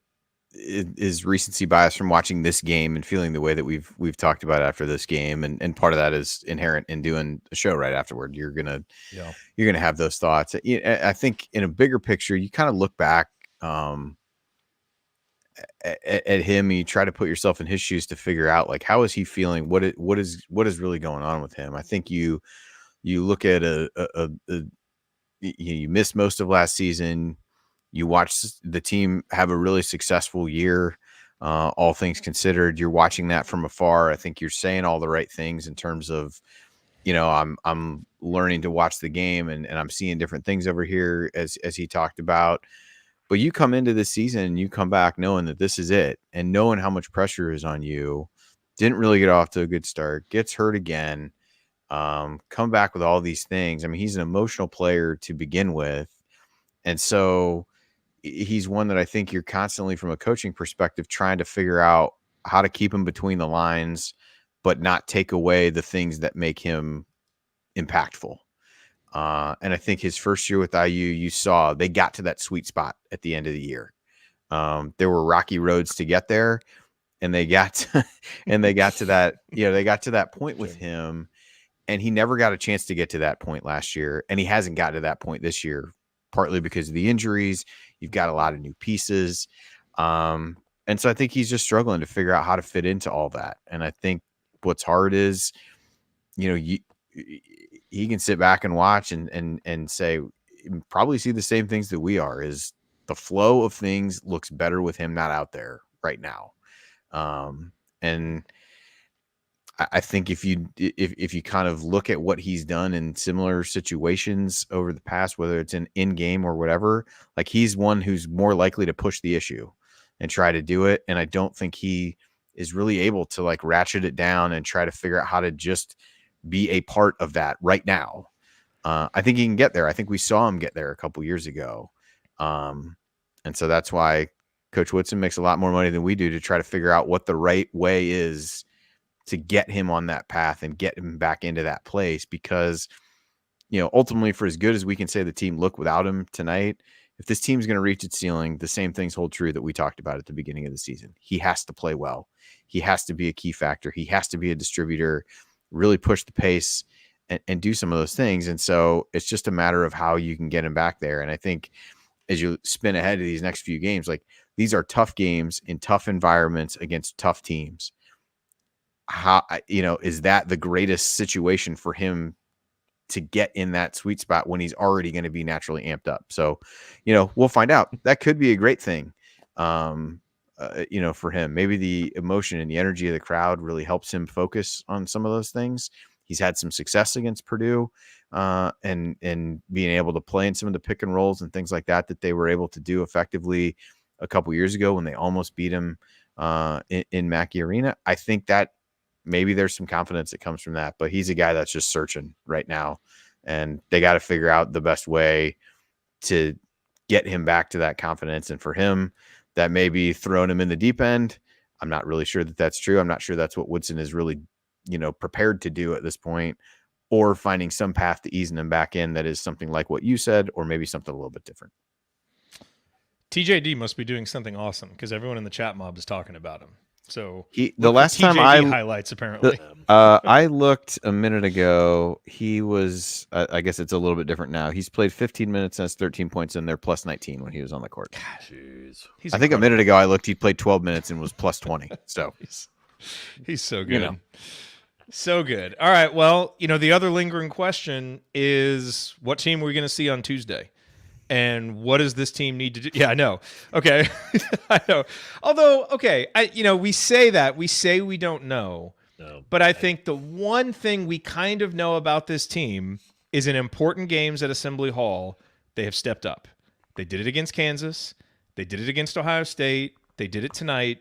is recency bias from watching this game and feeling the way that we've talked about after this game, and part of that is inherent in doing a show right afterward. You're gonna have those thoughts. I think in a bigger picture, you kind of look back at him and you try to put yourself in his shoes to figure out, like, how is he feeling? What is really going on with him? I think you look at you missed most of last season. You watch the team have a really successful year, all things considered. You're watching that from afar. I think you're saying all the right things in terms of, I'm learning to watch the game and I'm seeing different things over here as he talked about. But you come into this season and you come back knowing that this is it, and knowing how much pressure is on you. Didn't really get off to a good start. Gets hurt again. Come back with all these things. I mean, he's an emotional player to begin with. And so he's one that I think you're constantly, from a coaching perspective, trying to figure out how to keep him between the lines, but not take away the things that make him impactful. And I think his first year with IU, you saw they got to that sweet spot at the end of the year. There were rocky roads to get there, and they got to, that, they got to that point with him, and he never got a chance to get to that point last year. And he hasn't gotten to that point this year, partly because of the injuries. You've got a lot of new pieces. And so I think he's just struggling to figure out how to fit into all that. And I think what's hard is, he can sit back and watch and say, probably see the same things that we are, is the flow of things looks better with him not out there right now. And I think if you kind of look at what he's done in similar situations over the past, whether it's in game or whatever, like, he's one who's more likely to push the issue and try to do it. And I don't think he is really able to, like, ratchet it down and try to figure out how to just be a part of that right now. I think he can get there. I think we saw him get there a couple years ago. And so that's why Coach Woodson makes a lot more money than we do to try to figure out what the right way is to get him on that path and get him back into that place. Because, ultimately, for as good as we can say the team looked without him tonight, if this team's going to reach its ceiling, the same things hold true that we talked about at the beginning of the season. He has to play well. He has to be a key factor. He has to be a distributor, really push the pace and do some of those things. And so it's just a matter of how you can get him back there. And I think as you spin ahead of these next few games, like, these are tough games in tough environments against tough teams. How, is that the greatest situation for him to get in that sweet spot when he's already going to be naturally amped up? So, we'll find out. That could be a great thing, for him. Maybe the emotion and the energy of the crowd really helps him focus on some of those things. He's had some success against Purdue, and being able to play in some of the pick and rolls and things like that they were able to do effectively a couple years ago when they almost beat him in Mackey Arena. I think that maybe there's some confidence that comes from that, but he's a guy that's just searching right now, and they got to figure out the best way to get him back to that confidence. And for him, that may be throwing him in the deep end. I'm not really sure that that's true. I'm not sure that's what Woodson is really, prepared to do at this point, or finding some path to easing him back in that is something like what you said, or maybe something a little bit different. TJD must be doing something awesome because everyone in the chat mob is talking about him. So The last time TJD highlights apparently. I looked a minute ago. He was. I guess it's a little bit different now. He's played 15 minutes and has 13 points in there, plus 19 when he was on the court. Jeez. He's I think a incredible. minute ago I looked. He played 12 minutes and was plus 20. So He's so good. You know. So good. All right. Well, the other lingering question is what team are we going to see on Tuesday? And what does this team need to do? Yeah, I know. Okay. I know. Although, okay, we say that. We say we don't know. No. But I think the one thing we kind of know about this team is in important games at Assembly Hall, they have stepped up. They did it against Kansas. They did it against Ohio State. They did it tonight.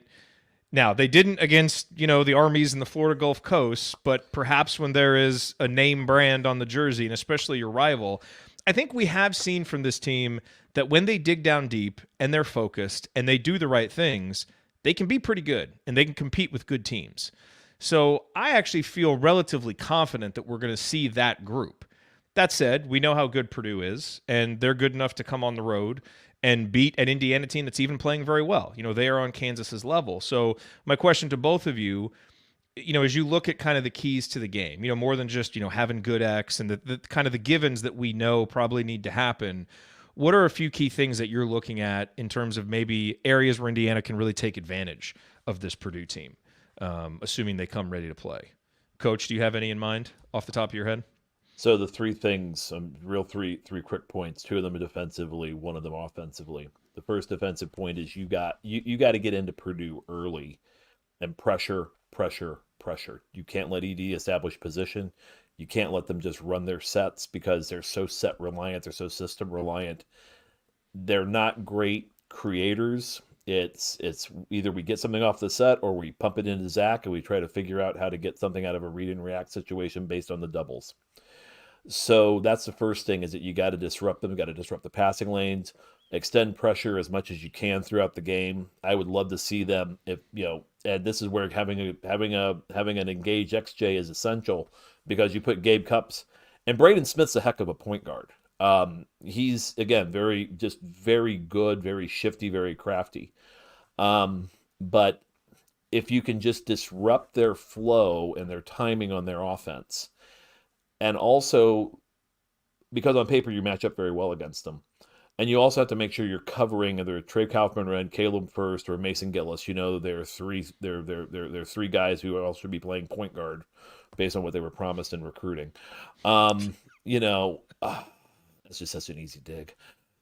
Now, they didn't against, the Armies in the Florida Gulf Coast, but perhaps when there is a name brand on the jersey, and especially your rival, I think we have seen from this team that when they dig down deep and they're focused and they do the right things, they can be pretty good and they can compete with good teams. So I actually feel relatively confident that we're going to see that group. That said, we know how good Purdue is, and they're good enough to come on the road and beat an Indiana team that's even playing very well. They are on Kansas's level. So my question to both of you, as you look at kind of the keys to the game, more than just, having good X and the kind of the givens that we know probably need to happen, what are a few key things that you're looking at in terms of maybe areas where Indiana can really take advantage of this Purdue team, assuming they come ready to play? Coach, do you have any in mind off the top of your head? So the three things, three quick points. Two of them are defensively, one of them offensively. The first defensive point is you got to get into Purdue early and pressure. You can't let ED establish position. You can't let them just run their sets because they're so set reliant. They're so system reliant. They're not great creators. It's either we get something off the set or we pump it into Zach and we try to figure out how to get something out of a read and react situation based on the doubles. So that's the first thing, is that you got to disrupt them, got to disrupt the passing lanes, extend pressure as much as you can throughout the game. I would love to see them, if and this is where having an engaged XJ is essential, because you put Gabe Cupps and Braden Smith's a heck of a point guard. He's again very good, very shifty, very crafty. But if you can just disrupt their flow and their timing on their offense, and also because on paper you match up very well against them, and you also have to make sure you're covering either Trey Kaufman, Caleb First, or Mason Gillis. They're three guys who also should be playing point guard based on what they were promised in recruiting. That's just such an easy dig.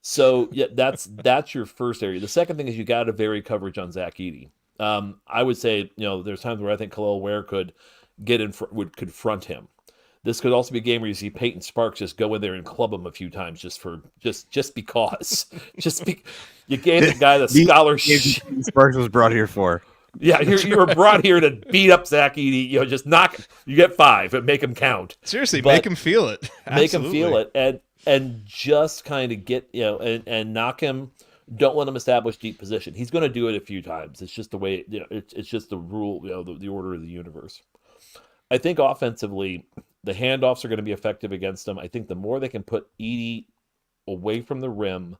So yeah, that's your first area. The second thing is you got to vary coverage on Zach Edey. I would say there's times where I think Khalil Ware could would confront him. This could also be a game where you see Peyton Sparks just go in there and club him a few times just because. You gave the guy the scholarship. Sparks was brought here for. Yeah, you were brought here to beat up Zach Edey. Just knock him. You get 5 and make him count. Seriously, make him feel it. Make him feel it, and just kind of get and knock him. Don't let him establish deep position. He's going to do it a few times. It's just the way it's just the rule. The order of the universe. I think offensively, the handoffs are going to be effective against them. I think the more they can put Edey away from the rim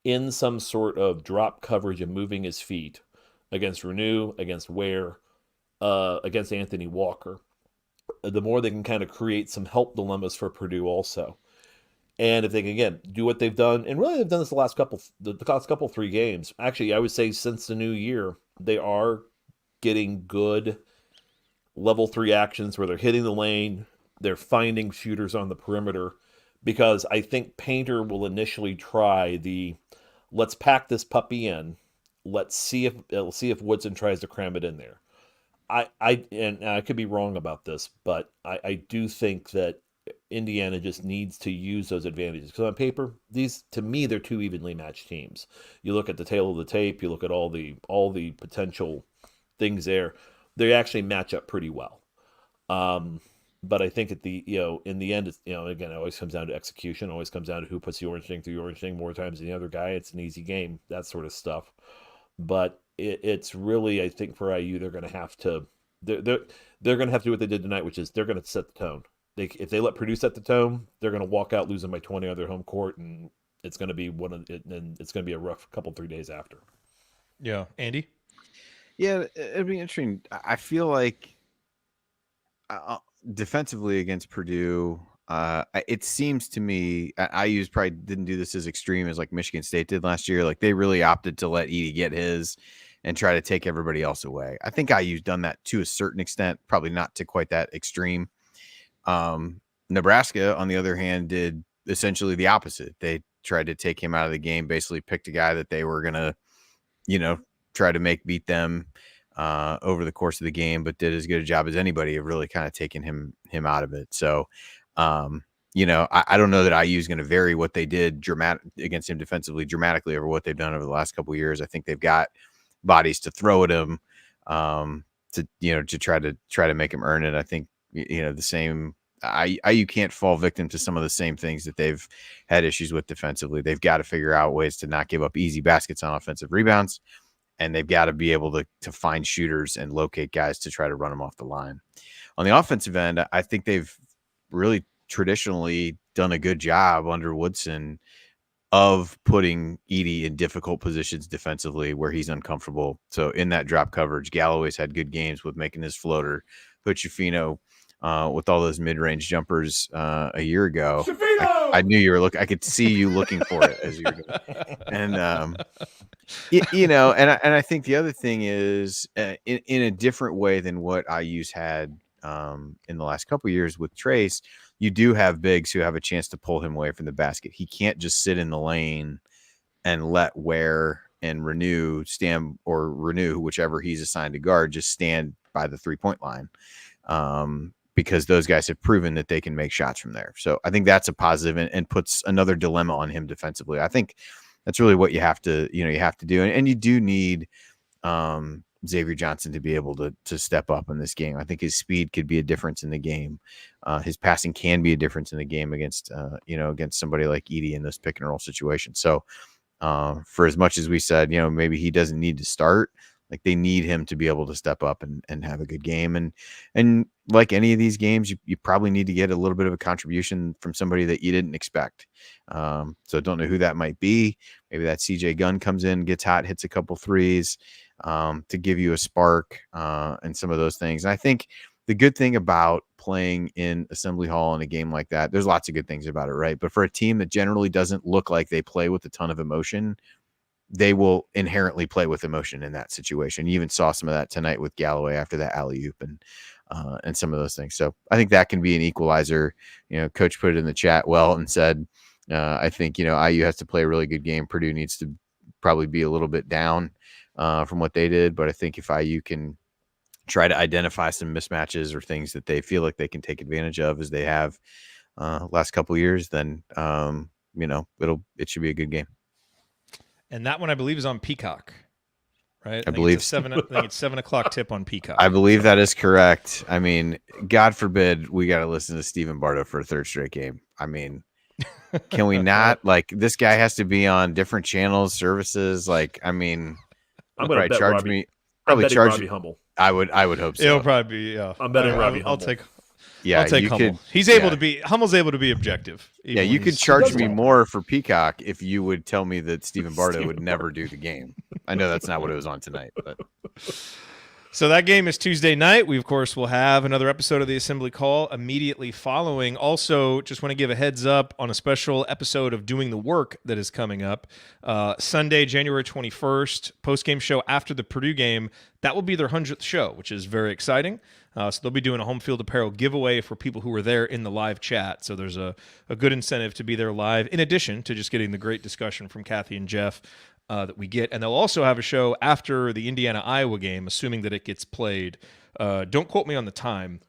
in some sort of drop coverage and moving his feet against Renew, against Ware, against Anthony Walker, the more they can kind of create some help dilemmas for Purdue also. And if they can, again, do what they've done, and really they've done this the last couple 3 games. Actually, I would say since the new year, they are getting good level 3 actions where they're hitting the lane, they're finding shooters on the perimeter, because I think Painter will initially try the let's pack this puppy in, let's see if Woodson tries to cram it in there. I could be wrong about this, but I do think that Indiana just needs to use those advantages, because on paper, these to me they're 2 evenly matched teams. You look at the tail of the tape, you look at all the potential things there. They actually match up pretty well. But I think at the in the end, it's, again, it always comes down to execution. It always comes down to who puts the orange thing through the orange thing more times than the other guy. It's an easy game, that sort of stuff. But it's really, I think for IU, they're going to have to they're going to have to do what they did tonight, which is they're going to set the tone. If they let Purdue set the tone, they're going to walk out losing by 20 on their home court, and it's going to be and it's going to be a rough 3 days after. Yeah, Andy. Yeah, it'd be interesting. I feel like defensively against Purdue, it seems to me IU probably didn't do this as extreme as like Michigan State did last year. Like they really opted to let Edey get his and try to take everybody else away. I think IU's done that to a certain extent, probably not to quite that extreme. Nebraska, on the other hand, did essentially the opposite. They tried to take him out of the game, basically picked a guy that they were going to, try to make beat them over the course of the game, but did as good a job as anybody of really kind of taking him out of it. So, I don't know that IU is going to vary what they did against him defensively dramatically over what they've done over the last couple of years. I think they've got bodies to throw at him to try to make him earn it. I think, the same IU can't fall victim to some of the same things that they've had issues with defensively. They've got to figure out ways to not give up easy baskets on offensive rebounds. And they've got to be able to find shooters and locate guys to try to run them off the line. On the offensive end, I think they've really traditionally done a good job under Woodson of putting Edey in difficult positions defensively where he's uncomfortable. So in that drop coverage, Galloway's had good games with making his floater. Hochefino, with all those mid-range jumpers a year ago. I knew you were looking. I could see you looking for it as you were doing. And and I think the other thing is in a different way than what IU's had in the last couple of years with Trace, you do have bigs who have a chance to pull him away from the basket. He can't just sit in the lane and let Ware and Renew, whichever he's assigned to guard, just stand by the 3-point line. Because those guys have proven that they can make shots from there. So I think that's a positive and puts another dilemma on him defensively. I think that's really what you have to do. And you do need Xavier Johnson to be able to step up in this game. I think his speed could be a difference in the game. His passing can be a difference in the game against somebody like Edey in this pick and roll situation. So for as much as we said, maybe he doesn't need to start, like they need him to be able to step up and have a good game. And like any of these games, you probably need to get a little bit of a contribution from somebody that you didn't expect. So don't know who that might be. Maybe that CJ Gunn comes in, gets hot, hits a couple threes to give you a spark and some of those things. And I think the good thing about playing in Assembly Hall in a game like that, there's lots of good things about it, right? But for a team that generally doesn't look like they play with a ton of emotion, they will inherently play with emotion in that situation. You even saw some of that tonight with Galloway after that alley-oop and some of those things. So I think that can be an equalizer. Coach put it in the chat well and said, I think, IU has to play a really good game. Purdue needs to probably be a little bit down from what they did. But I think if IU can try to identify some mismatches or things that they feel like they can take advantage of as they have last couple of years, then, it should be a good game. And that one, I believe, is on Peacock, right? I believe it's I think it's 7:00 tip on Peacock. I believe that is correct. I mean, God forbid we got to listen to Stephen Bardo for a third straight game. I mean, can we not? Like, this guy has to be on different channels, services. Like, I mean, I'm going to charge Robbie. me. Probably charge Robbie Humble. I would hope so. It'll probably be. Yeah, I'm betting Robbie Humble. I'll take Hummel. He's able to be. Hummel's able to be objective. Yeah, you could charge me more for Peacock if you would tell me that Stephen Bardo would never do the game. I know that's not what it was on tonight, but. So that game is Tuesday night. We, of course, will have another episode of the Assembly Call immediately following. Also, just want to give a heads up on a special episode of Doing the Work that is coming up. Sunday, January 21st, post-game show after the Purdue game. That will be their 100th show, which is very exciting. So they'll be doing a home field apparel giveaway for people who were there in the live chat. So there's a good incentive to be there live, in addition to just getting the great discussion from Kathy and Jeff that we get. And they'll also have a show after the Indiana-Iowa game, assuming that it gets played. Don't quote me on the time.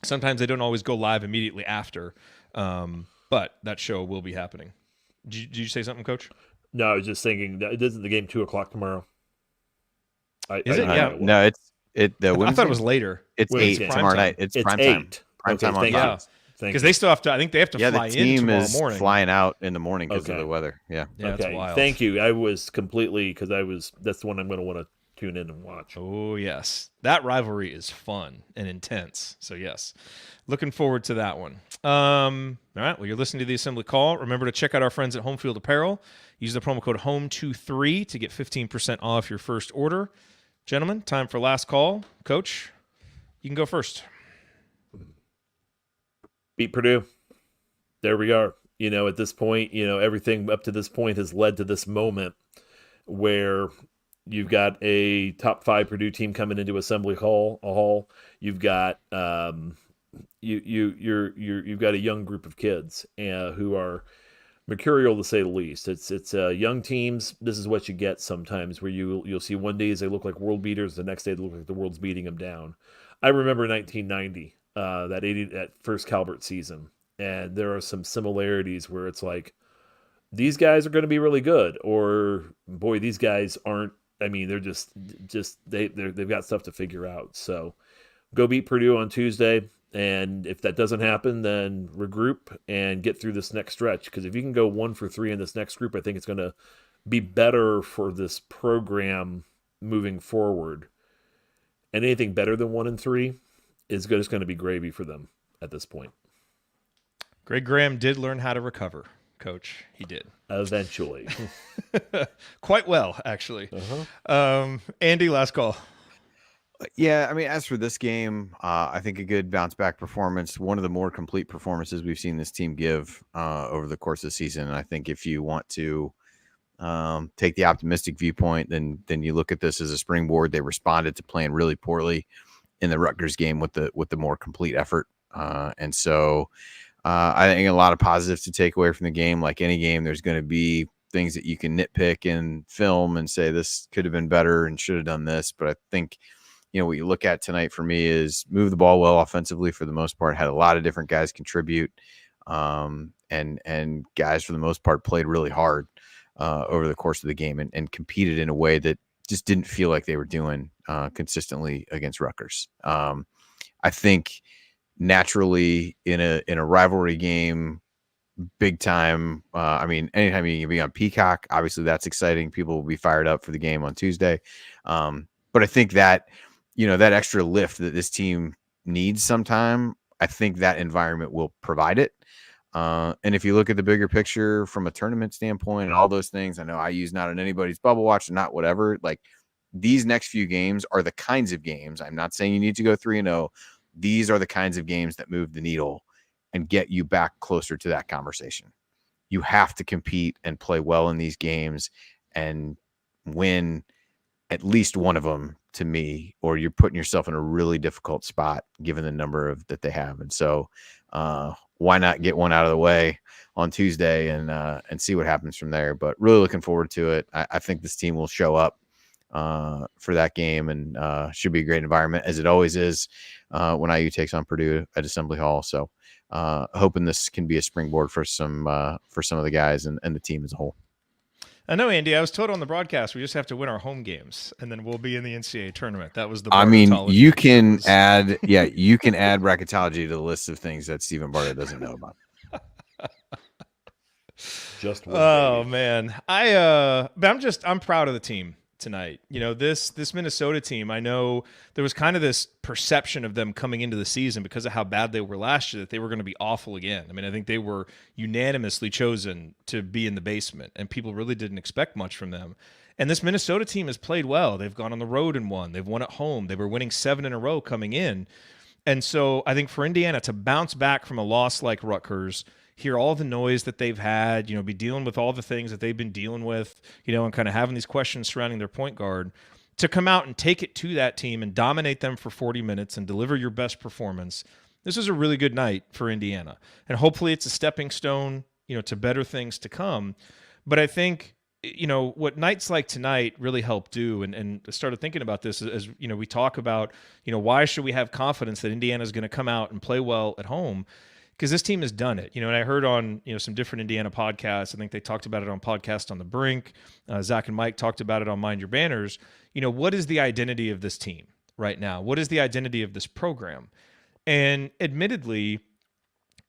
Sometimes they don't always go live immediately after. But that show will be happening. Did you say something, Coach? No, I was just thinking that isn't the game 2:00 tomorrow. Is it? Yeah. No, I thought it was later. It's 8 tomorrow night. It's prime time. Prime time on Fox. Because they still have to. I think they have to fly in tomorrow morning. The team is flying out in the morning because of the weather. Yeah. Yeah, okay. that's wild. Thank you. I was completely that's the one I'm going to want to tune in and watch. Oh, yes. That rivalry is fun and intense. So, yes, looking forward to that one. All right. Well, you're listening to the Assembly Call. Remember to check out our friends at Home Field Apparel. Use the promo code HOME23 to get 15% off your first order. Gentlemen, time for last call. Coach, you can go first. Beat Purdue. There we are. At this point, everything up to this point has led to this moment where you've got a top 5 Purdue team coming into Assembly Hall. You've got you've got a young group of kids who are mercurial to say the least. It's young teams. This is what you get sometimes, where you'll see one day they look like world beaters, the next day they look like the world's beating them down. I remember 1990, that first Calvert season, and there are some similarities where it's like these guys are going to be really good, or boy, these guys aren't. I mean, they're just they've got stuff to figure out. So go beat Purdue on Tuesday. And if that doesn't happen, then regroup and get through this next stretch. Because if you can go 1 for 3 in this next group, I think it's going to be better for this program moving forward. And anything better than 1 and 3 is just going to be gravy for them at this point. Greg Graham did learn how to recover, Coach. He did. Eventually. Quite well, actually. Andy, last call. Yeah, I mean, as for this game, I think a good bounce back performance, one of the more complete performances we've seen this team give over the course of the season. And I think if you want to take the optimistic viewpoint, then you look at this as a springboard. They responded to playing really poorly in the Rutgers game with the more complete effort. And so I think a lot of positives to take away from the game. Like any game, there's going to be things that you can nitpick in film and say this could have been better and should have done this. But I think what you look at tonight for me is move the ball well offensively for the most part, had a lot of different guys contribute, and guys for the most part played really hard over the course of the game and competed in a way that just didn't feel like they were doing consistently against Rutgers. I think naturally in a rivalry game, big time. I mean, anytime you can be on Peacock, obviously that's exciting. People will be fired up for the game on Tuesday. But I think that, that extra lift that this team needs sometime, I think that environment will provide it. And if you look at the bigger picture from a tournament standpoint and all those things, I know I use not on anybody's bubble watch and not whatever, like these next few games are the kinds of games. I'm not saying you need to go 3-0. These are the kinds of games that move the needle and get you back closer to that conversation. You have to compete and play well in these games and win at least one of them, to me, or you're putting yourself in a really difficult spot given the number of that they have. And so why not get one out of the way on Tuesday and see what happens from there. But really looking forward to it. I think this team will show up for that game and should be a great environment, as it always is when IU takes on Purdue at Assembly Hall. So hoping this can be a springboard for some of the guys and the team as a whole. I know, Andy. I was told on the broadcast we just have to win our home games, and then we'll be in the NCAA tournament. That was the. I mean, you can add bracketology to the list of things that Stephen Barta doesn't know about. Just one oh day. Man, but I'm proud of the team tonight. This Minnesota team, I know there was kind of this perception of them coming into the season because of how bad they were last year that they were going to be awful again. I mean, I think they were unanimously chosen to be in the basement, and people really didn't expect much from them. And this Minnesota team has played well. They've gone on the road and won. They've won at home. They were winning 7 in a row coming in. And so I think for Indiana to bounce back from a loss like Rutgers, hear all the noise that they've had, be dealing with all the things that they've been dealing with, and kind of having these questions surrounding their point guard, to come out and take it to that team and dominate them for 40 minutes and deliver your best performance. This is a really good night for Indiana. And hopefully it's a stepping stone, to better things to come. But I think, what nights like tonight really help do, and I started thinking about this as we talk about, why should we have confidence that Indiana is going to come out and play well at home? Because this team has done it, and I heard on some different Indiana podcasts. I think they talked about it on Podcast on the Brink. Zach and Mike talked about it on Mind Your Banners. What is the identity of this team right now? What is the identity of this program? And admittedly,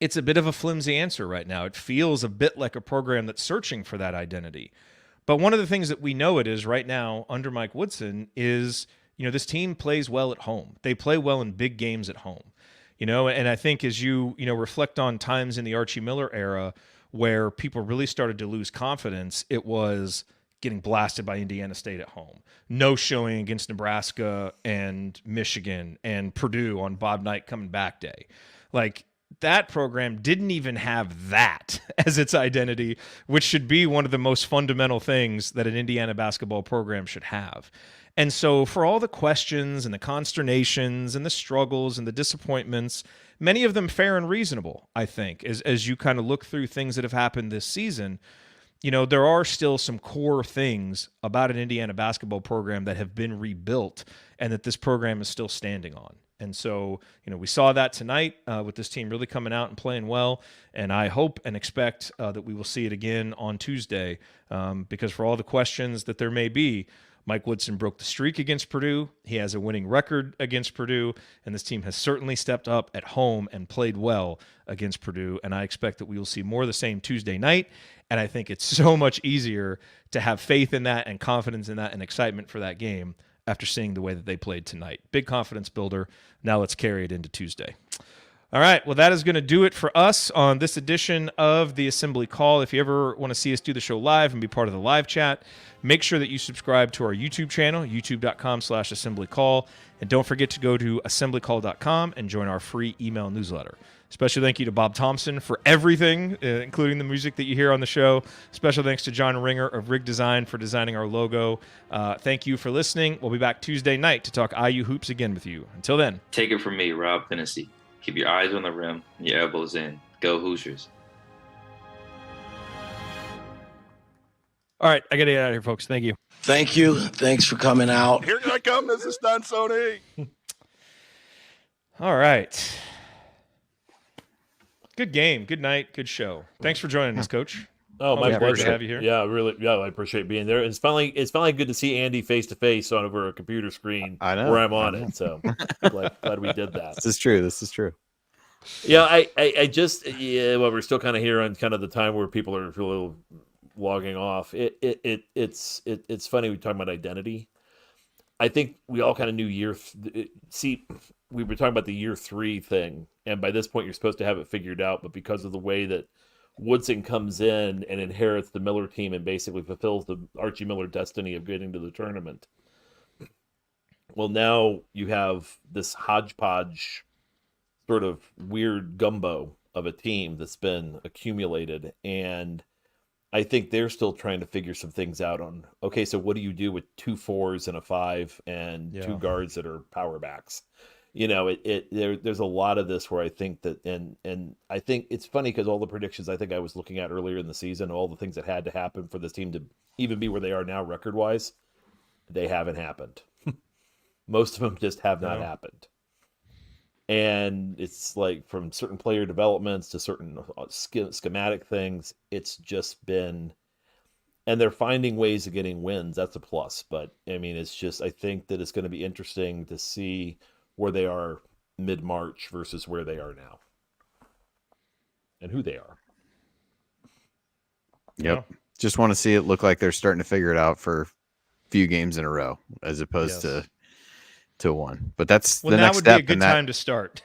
it's a bit of a flimsy answer right now. It feels a bit like a program that's searching for that identity. But one of the things that we know it is right now under Mike Woodson is, this team plays well at home. They play well in big games at home. And I think as you reflect on times in the Archie Miller era where people really started to lose confidence, it was getting blasted by Indiana State at home, no showing against Nebraska and Michigan and Purdue on Bob Knight coming back day. Like, that program didn't even have that as its identity, which should be one of the most fundamental things that an Indiana basketball program should have. And so for all the questions and the consternations and the struggles and the disappointments, many of them fair and reasonable, I think, as you kind of look through things that have happened this season, there are still some core things about an Indiana basketball program that have been rebuilt and that this program is still standing on. And so, we saw that tonight with this team really coming out and playing well. And I hope and expect that we will see it again on Tuesday because for all the questions that there may be, Mike Woodson broke the streak against Purdue. He has a winning record against Purdue, and this team has certainly stepped up at home and played well against Purdue. And I expect that we will see more of the same Tuesday night. And I think it's so much easier to have faith in that and confidence in that and excitement for that game after seeing the way that they played tonight. Big confidence builder. Now let's carry it into Tuesday. All right, well, that is going to do it for us on this edition of the Assembly Call. If you ever want to see us do the show live and be part of the live chat, make sure that you subscribe to our YouTube channel, youtube.com/assemblycall. And don't forget to go to assemblycall.com and join our free email newsletter. Special thank you to Bob Thompson for everything, including the music that you hear on the show. Special thanks to John Ringer of Rig Design for designing our logo. Thank you for listening. We'll be back Tuesday night to talk IU hoops again with you. Until then. Take it from me, Rob Hennessy. Keep your eyes on the rim and your elbows in. Go Hoosiers. All right, I got to get out of here, folks. Thank you. Thank you. Thanks for coming out. Here I come, Mrs. Stansoni. All right. Good game. Good night. Good show. Thanks for joining us, Coach. Oh, my pleasure to have you here. Yeah, really. Yeah, I appreciate being there. It's finally good to see Andy face to face on over a computer screen. I know where I'm on it. So glad we did that. This is true. Yeah, I just well, we're still kind of here on kind of the time where people are a little logging off. It's funny we talk about identity. I think we all kind of knew we were talking about the year 3 thing, and by this point you're supposed to have it figured out, but because of the way that Woodson comes in and inherits the Miller team and basically fulfills the Archie Miller destiny of getting to the tournament. Well, now you have this hodgepodge sort of weird gumbo of a team that's been accumulated, and I think they're still trying to figure some things out on, okay, so what do you do with 2 4s and a 5 and 2 guards that are power backs? There's a lot of this where I think that, and I think it's funny because all the predictions I think I was looking at earlier in the season, all the things that had to happen for this team to even be where they are now record-wise, they haven't happened. Most of them just have not happened. And it's like from certain player developments to certain schematic things, it's just been, and they're finding ways of getting wins. That's a plus. But I mean, it's just, I think that it's going to be interesting to see where they are mid-March versus where they are now and who they are. Yep. Just want to see it look like they're starting to figure it out for a few games in a row as opposed to one. But that's the next step. Well, that would be a good time to start.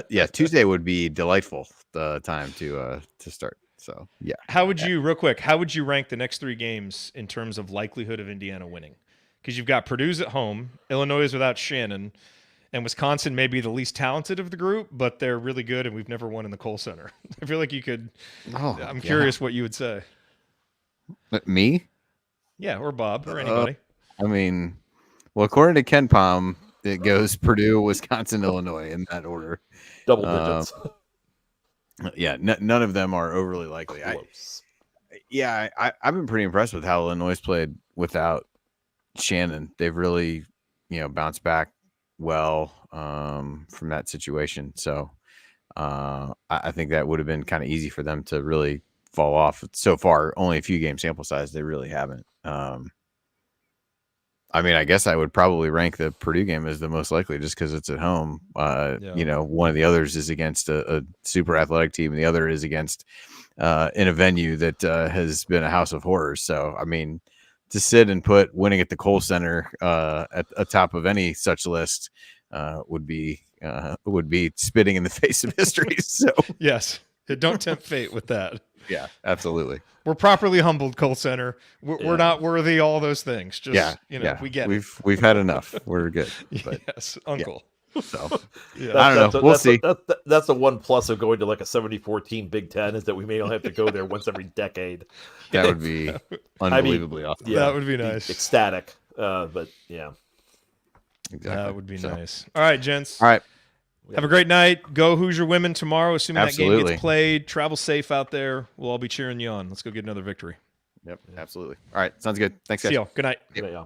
Yeah, Tuesday would be delightful time to start. So, yeah. How would you rank the next 3 games in terms of likelihood of Indiana winning? Because you've got Purdue's at home, Illinois is without Shannon, and Wisconsin may be the least talented of the group, but they're really good, and we've never won in the Kohl Center. I feel like you could. I'm curious what you would say. Me? Yeah, or Bob, or anybody. I mean, well, according to Ken Palm, it goes Purdue, Wisconsin, Illinois in that order. Double digits. Yeah, none of them are overly likely. I've been pretty impressed with how Illinois played without Shannon. They've really, bounced back well from that situation. So I think that would have been kind of easy for them to really fall off. So far, only a few game sample size. They really haven't. I mean, I guess I would probably rank the Purdue game as the most likely just because it's at home. One of the others is against a super athletic team, and the other is against in a venue that has been a house of horrors. So, I mean, to sit and put winning at the Kohl Center at the top of any such list would be spitting in the face of history. So Yes. Don't tempt fate with that. yeah, absolutely. We're properly humbled, Cole Center. We're not worthy all those things. Just we get it. We've had enough. We're good. But, yes, Uncle. yeah. So Yeah. I don't know. We'll see. That's the one plus of going to like a 74 team Big Ten is that we may only have to go there once every decade. That would be unbelievably awesome. Yeah, that would be nice. Ecstatic. But yeah. Exactly. That would be nice. All right, gents. All right. Have a great night. Go Hoosier women tomorrow, assuming that game Absolutely. gets played. Travel safe out there. We'll all be cheering you on. Let's go get another victory. Yep. Absolutely. All right. Sounds good. Thanks, guys. See y'all. Good night. Yeah.